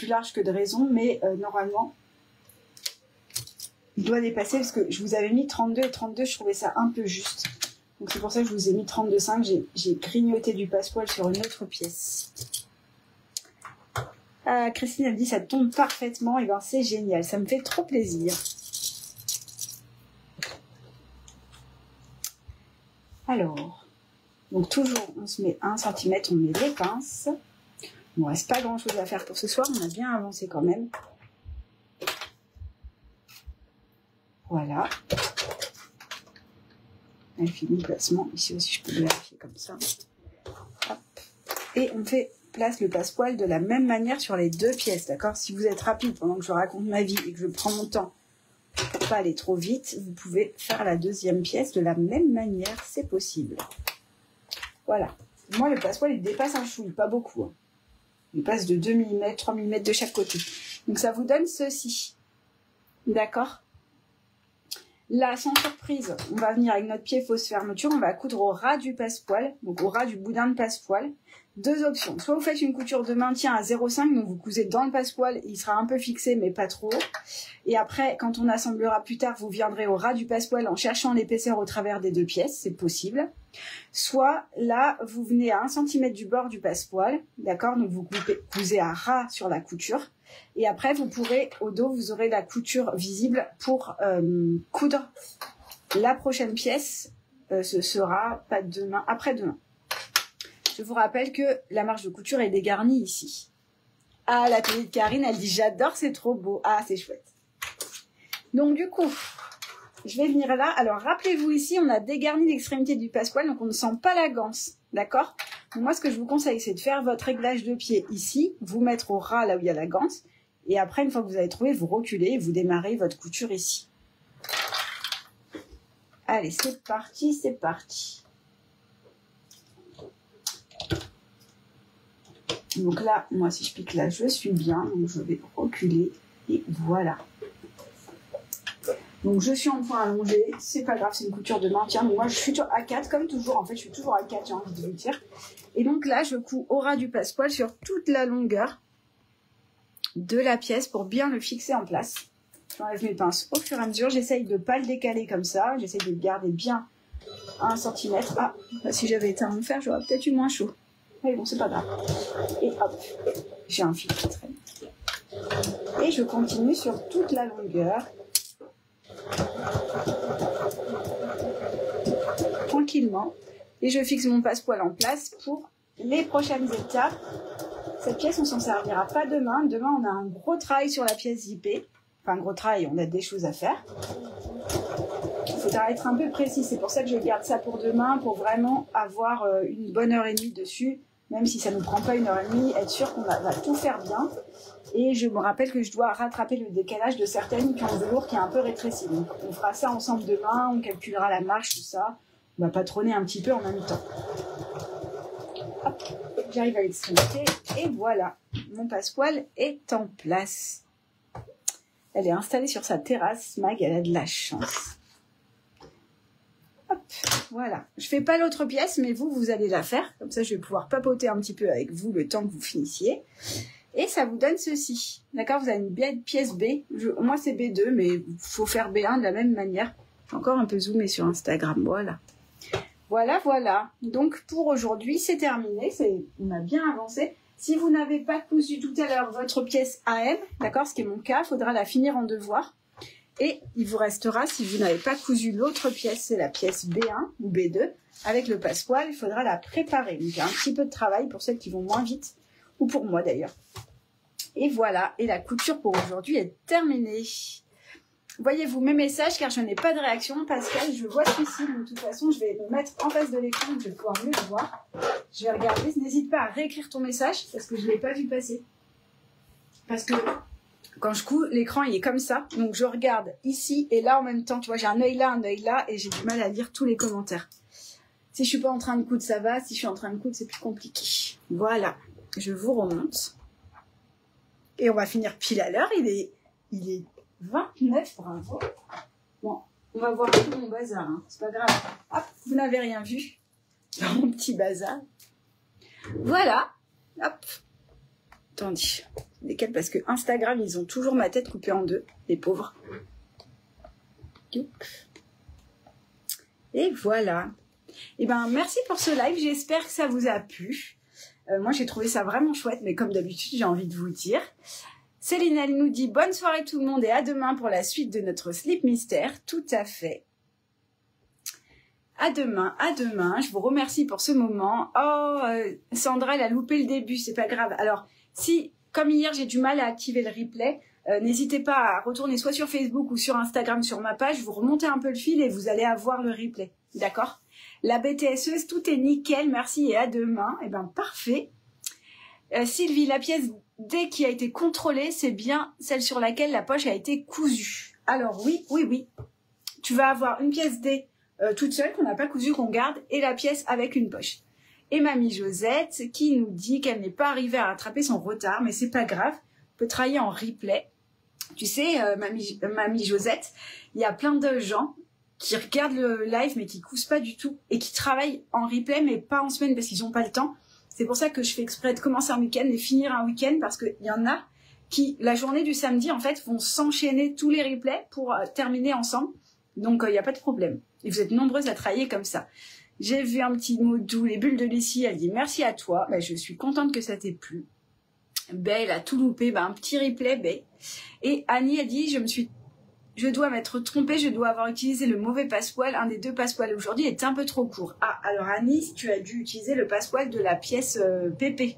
large que de raison, mais normalement, il doit dépasser parce que je vous avais mis 32 et 32, je trouvais ça un peu juste. Donc, c'est pour ça que je vous ai mis 32,5. J'ai grignoté du passepoil sur une autre pièce. Christine, elle dit ça tombe parfaitement, et ben c'est génial, ça me fait trop plaisir. Alors, donc toujours on se met 1 cm, on met les pinces. Il ne reste pas grand chose à faire pour ce soir, on a bien avancé quand même. Voilà. Elle finit le placement, ici aussi je peux le vérifier comme ça. Hop. Et on place le passepoil de la même manière sur les deux pièces, d'accord? Si vous êtes rapide pendant que je raconte ma vie et que je prends mon temps pour pas aller trop vite, vous pouvez faire la deuxième pièce de la même manière, c'est possible. Voilà. Moi, le passepoil, il dépasse un chouille, pas beaucoup. Hein. Il passe de 2 mm, 3 mm de chaque côté. Donc, ça vous donne ceci. D'accord? Là, sans surprise, on va venir avec notre pied fausse fermeture, on va coudre au ras du passepoil, donc au ras du boudin de passepoil. Deux options, soit vous faites une couture de maintien à 0,5, donc vous cousez dans le passepoil, il sera un peu fixé mais pas trop. Et après, quand on assemblera plus tard, vous viendrez au ras du passepoil en cherchant l'épaisseur au travers des deux pièces, c'est possible. Soit là, vous venez à 1 cm du bord du passepoil, d'accord, donc vous cousez à ras sur la couture. Et après, vous pourrez, au dos, vous aurez la couture visible pour coudre la prochaine pièce. Ce sera pas demain, après-demain. Je vous rappelle que la marge de couture est dégarnie ici. Ah, la télé de Karine, elle dit « J'adore, c'est trop beau. » Ah, c'est chouette. Donc, du coup, je vais venir là. Alors, rappelez-vous ici, on a dégarni l'extrémité du passepoil, donc on ne sent pas la ganse. D'accord? Moi, ce que je vous conseille, c'est de faire votre réglage de pied ici, vous mettre au ras là où il y a la ganse, et après, une fois que vous avez trouvé, vous reculez et vous démarrez votre couture ici. Allez, c'est parti, c'est parti. Donc là, moi, si je pique là, je suis bien, donc je vais reculer, et voilà. Donc je suis en point allongé, c'est pas grave, c'est une couture de maintien. Donc moi je suis à 4 comme toujours, en fait je suis toujours à 4, j'ai envie de vous dire. Et donc là je couds au ras du passepoil sur toute la longueur de la pièce pour bien le fixer en place. J'enlève mes pinces au fur et à mesure, j'essaye de ne pas le décaler comme ça, j'essaye de le garder bien à 1 cm. Ah, bah, si j'avais été en fer, j'aurais peut-être eu moins chaud. Mais bon, c'est pas grave. Et hop, j'ai un fil qui traîne. Et je continue sur toute la longueur. Tranquillement, et je fixe mon passepoil en place pour les prochaines étapes. Cette pièce on s'en servira pas demain. Demain on a un gros travail sur la pièce JP, enfin un gros travail, on a des choses à faire. Il faudra être un peu précis, c'est pour ça que je garde ça pour demain, pour vraiment avoir une bonne heure et demie dessus, même si ça ne nous prend pas 1 heure et demie, être sûr qu'on va tout faire bien. Et je me rappelle que je dois rattraper le décalage de certaines qui ont le velours qui est un peu rétréci. Donc on fera ça ensemble demain, on calculera la marge, tout ça. On va patronner un petit peu en même temps. Hop, j'arrive à l'extrémité et voilà, mon passepoil est en place. Elle est installée sur sa terrasse. Mag, elle a de la chance. Hop, voilà. Je fais pas l'autre pièce, mais vous allez la faire. Comme ça, je vais pouvoir papoter un petit peu avec vous le temps que vous finissiez. Et ça vous donne ceci. D'accord? Vous avez une belle pièce B. Moi, c'est B2, mais il faut faire B1 de la même manière. J'ai encore un peu zoomé sur Instagram. Voilà. Voilà, voilà. Donc, pour aujourd'hui, c'est terminé. On a bien avancé. Si vous n'avez pas cousu tout à l'heure votre pièce AM, d'accord, ce qui est mon cas, il faudra la finir en devoir. Et il vous restera, si vous n'avez pas cousu l'autre pièce, c'est la pièce B1 ou B2, avec le passepoil, il faudra la préparer. Donc, il y a un petit peu de travail pour celles qui vont moins vite, ou pour moi d'ailleurs. Et voilà, et la couture pour aujourd'hui est terminée. Voyez-vous mes messages, car je n'ai pas de réaction. Pascal, je vois celui-ci, de toute façon, je vais me mettre en face de l'écran, je vais pouvoir mieux le voir. Je vais regarder, n'hésite pas à réécrire ton message, parce que je ne l'ai pas vu passer. Parce que quand je couds, l'écran il est comme ça, donc je regarde ici et là en même temps. Tu vois, j'ai un œil là, et j'ai du mal à lire tous les commentaires. Si je suis pas en train de coudre, ça va. Si je suis en train de coudre, c'est plus compliqué. Voilà, je vous remonte. Et on va finir pile à l'heure, il est 29, bravo. Bon, on va voir tout mon bazar, hein. C'est pas grave. Hop, vous n'avez rien vu dans mon petit bazar. Voilà, hop. Attendez, lesquels, parce que Instagram, ils ont toujours ma tête coupée en deux, les pauvres. Et voilà. Et ben, merci pour ce live, j'espère que ça vous a plu. Moi, j'ai trouvé ça vraiment chouette, mais comme d'habitude, j'ai envie de vous dire. Céline, elle nous dit bonne soirée tout le monde et à demain pour la suite de notre slip mystère. Tout à fait. À demain, à demain. Je vous remercie pour ce moment. Oh, Sandra, elle a loupé le début, c'est pas grave. Alors, si, comme hier, j'ai du mal à activer le replay, n'hésitez pas à retourner soit sur Facebook ou sur Instagram sur ma page. Vous remontez un peu le fil et vous allez avoir le replay. D'accord? La BTSeuse, tout est nickel. Merci et à demain. Eh ben, parfait. Sylvie, la pièce D qui a été contrôlée, c'est bien celle sur laquelle la poche a été cousue. Alors oui. Tu vas avoir une pièce D toute seule qu'on n'a pas cousue, qu'on garde, et la pièce avec une poche. Et Mamie Josette qui nous dit qu'elle n'est pas arrivée à rattraper son retard, mais c'est pas grave, on peut travailler en replay. Tu sais, Mamie Josette, il y a plein de gens qui regardent le live mais qui cousent pas du tout et qui travaillent en replay mais pas en semaine parce qu'ils n'ont pas le temps. C'est pour ça que je fais exprès de commencer un week-end et finir un week-end, parce qu'il y en a qui, la journée du samedi, en fait, vont s'enchaîner tous les replays pour terminer ensemble. Donc, il n'y a pas de problème. Et vous êtes nombreuses à travailler comme ça. J'ai vu un petit mot doux, les bulles de Lucie, elle dit merci à toi. Ben, je suis contente que ça t'ait plu. Ben, elle a tout loupé, ben, un petit replay, ben. Et Annie a dit, je dois m'être trompée, je dois avoir utilisé le mauvais passepoil. Un des deux passepoils aujourd'hui est un peu trop court. Ah, alors Annie, tu as dû utiliser le passepoil de la pièce PP.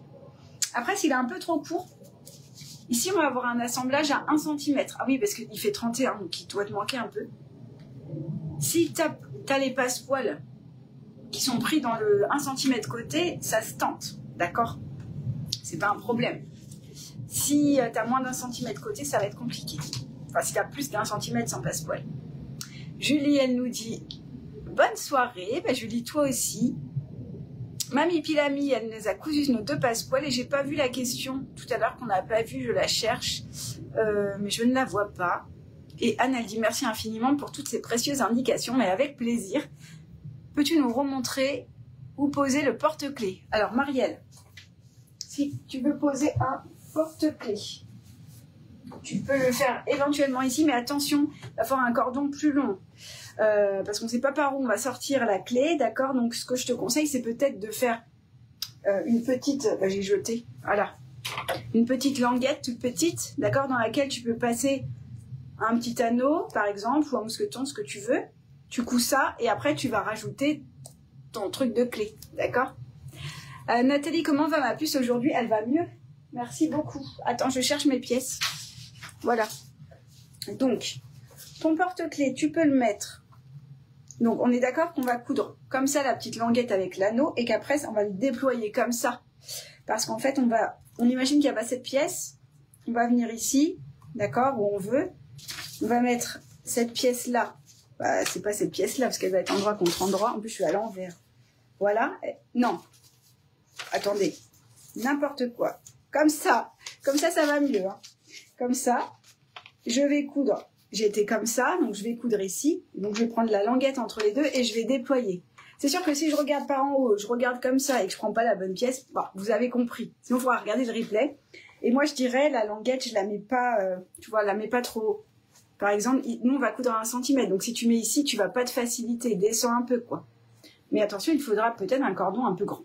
Après, s'il est un peu trop court, ici on va avoir un assemblage à 1 cm. Ah oui, parce qu'il fait 31, donc il doit te manquer un peu. Si tu as les passepoils qui sont pris dans le 1 cm côté, ça se tente, d'accord? C'est pas un problème. Si tu as moins d'1 cm côté, ça va être compliqué. Enfin, si tu as plus d'1 cm sans passepoil. Julie, elle nous dit bonne soirée. Ben, Julie, toi aussi. Mamie Pilami, elle nous a cousu nos 2 passepoils et j'ai pas vu la question tout à l'heure qu'on n'a pas vue. Je la cherche, mais je ne la vois pas. Et Anne, elle dit merci infiniment pour toutes ces précieuses indications, mais avec plaisir. Peux-tu nous remontrer où poser le porte-clés? Alors, Marielle, si tu veux poser un porte-clés, tu peux le faire éventuellement ici, mais attention, il va falloir un cordon plus long. Parce qu'on ne sait pas par où on va sortir la clé, d'accord? Donc, ce que je te conseille, c'est peut-être de faire une petite... j'ai jeté, voilà. Une petite languette toute petite, d'accord? Dans laquelle tu peux passer un petit anneau, par exemple, ou un mousqueton, ce que tu veux. Tu couds ça, et après, tu vas rajouter ton truc de clé, d'accord? Nathalie, comment va ma puce aujourd'hui? Elle va mieux. Merci beaucoup. Attends, je cherche mes pièces. Voilà. Donc, ton porte-clés, tu peux le mettre. Donc, on est d'accord qu'on va coudre comme ça la petite languette avec l'anneau et qu'après, on va le déployer comme ça. Parce qu'en fait, on imagine qu'il n'y a pas cette pièce. On va venir ici, d'accord, où on veut. On va mettre cette pièce-là. Bah, c'est pas cette pièce-là parce qu'elle va être endroit contre endroit. En plus, je suis à l'envers. Voilà. Non. Attendez. N'importe quoi. Comme ça. Comme ça va mieux. Hein. Comme ça. je vais coudre. J'ai été comme ça, donc je vais coudre ici. Donc je vais prendre la languette entre les deux et je vais déployer. C'est sûr que si je regarde par en haut, je regarde comme ça et que je prends pas la bonne pièce, bon, vous avez compris. Sinon, il faudra regarder le replay. Et moi, je dirais, la languette, je la mets pas, tu vois, la mets pas trop haut. Par exemple, nous, on va coudre à 1 cm. Donc, si tu mets ici, tu vas pas te faciliter. Descends un peu, quoi. Mais attention, il faudra peut-être un cordon un peu grand.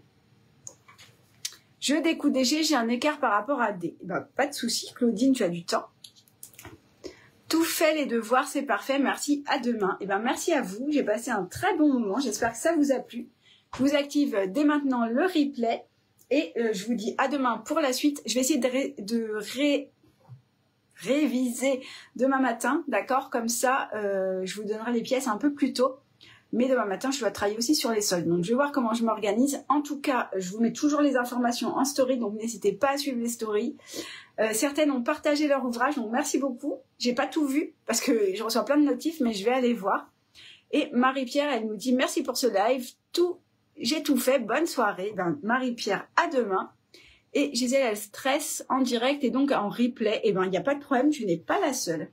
Je découds des G, j'ai un écart par rapport à D. Ben, pas de souci, Claudine, tu as du temps. Tout fait, les devoirs, c'est parfait. Merci, à demain. Et ben, merci à vous. J'ai passé un très bon moment. J'espère que ça vous a plu. Je vous active dès maintenant le replay. Et je vous dis à demain pour la suite. Je vais essayer de réviser demain matin. D'accord? Comme ça, je vous donnerai les pièces un peu plus tôt. Mais demain matin, je dois travailler aussi sur les soldes. Donc, je vais voir comment je m'organise. En tout cas, je vous mets toujours les informations en story. Donc, n'hésitez pas à suivre les stories. Certaines ont partagé leur ouvrage. Donc, merci beaucoup. J'ai pas tout vu parce que je reçois plein de notifs, mais je vais aller voir. Et Marie-Pierre, elle nous dit merci pour ce live. J'ai tout fait. Bonne soirée. Ben, Marie-Pierre, à demain. Et Gisèle, elle stresse en direct et donc en replay. Et ben, il n'y a pas de problème. Tu n'es pas la seule.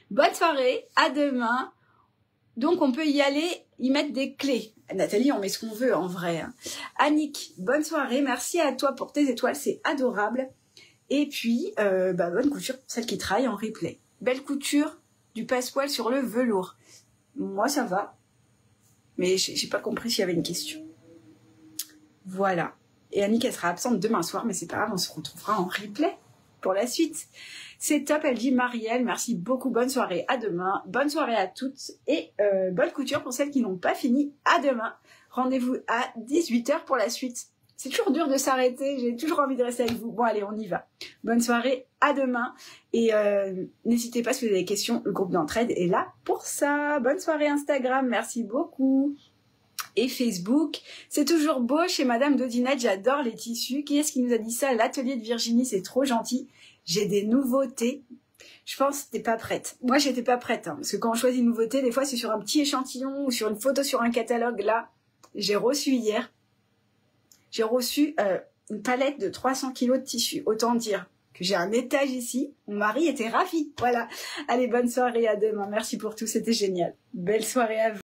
Bonne soirée. À demain. Donc, on peut y aller, y mettre des clés. Nathalie, on met ce qu'on veut, en vrai. Annick, bonne soirée. Merci à toi pour tes étoiles. C'est adorable. Et puis, bonne couture pour celle qui travaille en replay. Belle couture du passepoil sur le velours. Moi, ça va. Mais j'ai pas compris s'il y avait une question. Voilà. Et Annick, elle sera absente demain soir, mais c'est pas grave, on se retrouvera en replay pour la suite. C'est top, elle dit Marielle, merci beaucoup, bonne soirée, à demain, bonne soirée à toutes et bonne couture pour celles qui n'ont pas fini, à demain. Rendez-vous à 18 h pour la suite. C'est toujours dur de s'arrêter, j'ai toujours envie de rester avec vous. Bon allez, on y va. Bonne soirée, à demain et n'hésitez pas si vous avez des questions, le groupe d'entraide est là pour ça. Bonne soirée Instagram, merci beaucoup. Et Facebook, c'est toujours beau chez Madame Dodinette, j'adore les tissus. Qui est-ce qui nous a dit ça? L'atelier de Virginie, c'est trop gentil. J'ai des nouveautés. Je pense que t'es pas prête. Moi, j'étais pas prête, hein, parce que quand on choisit une nouveauté, des fois, c'est sur un petit échantillon ou sur une photo sur un catalogue. Là, j'ai reçu hier, j'ai reçu une palette de 300 kilos de tissu. Autant dire que j'ai un étage ici. Mon mari était ravi. Voilà. Allez, bonne soirée, à demain. Merci pour tout, c'était génial. Belle soirée à vous.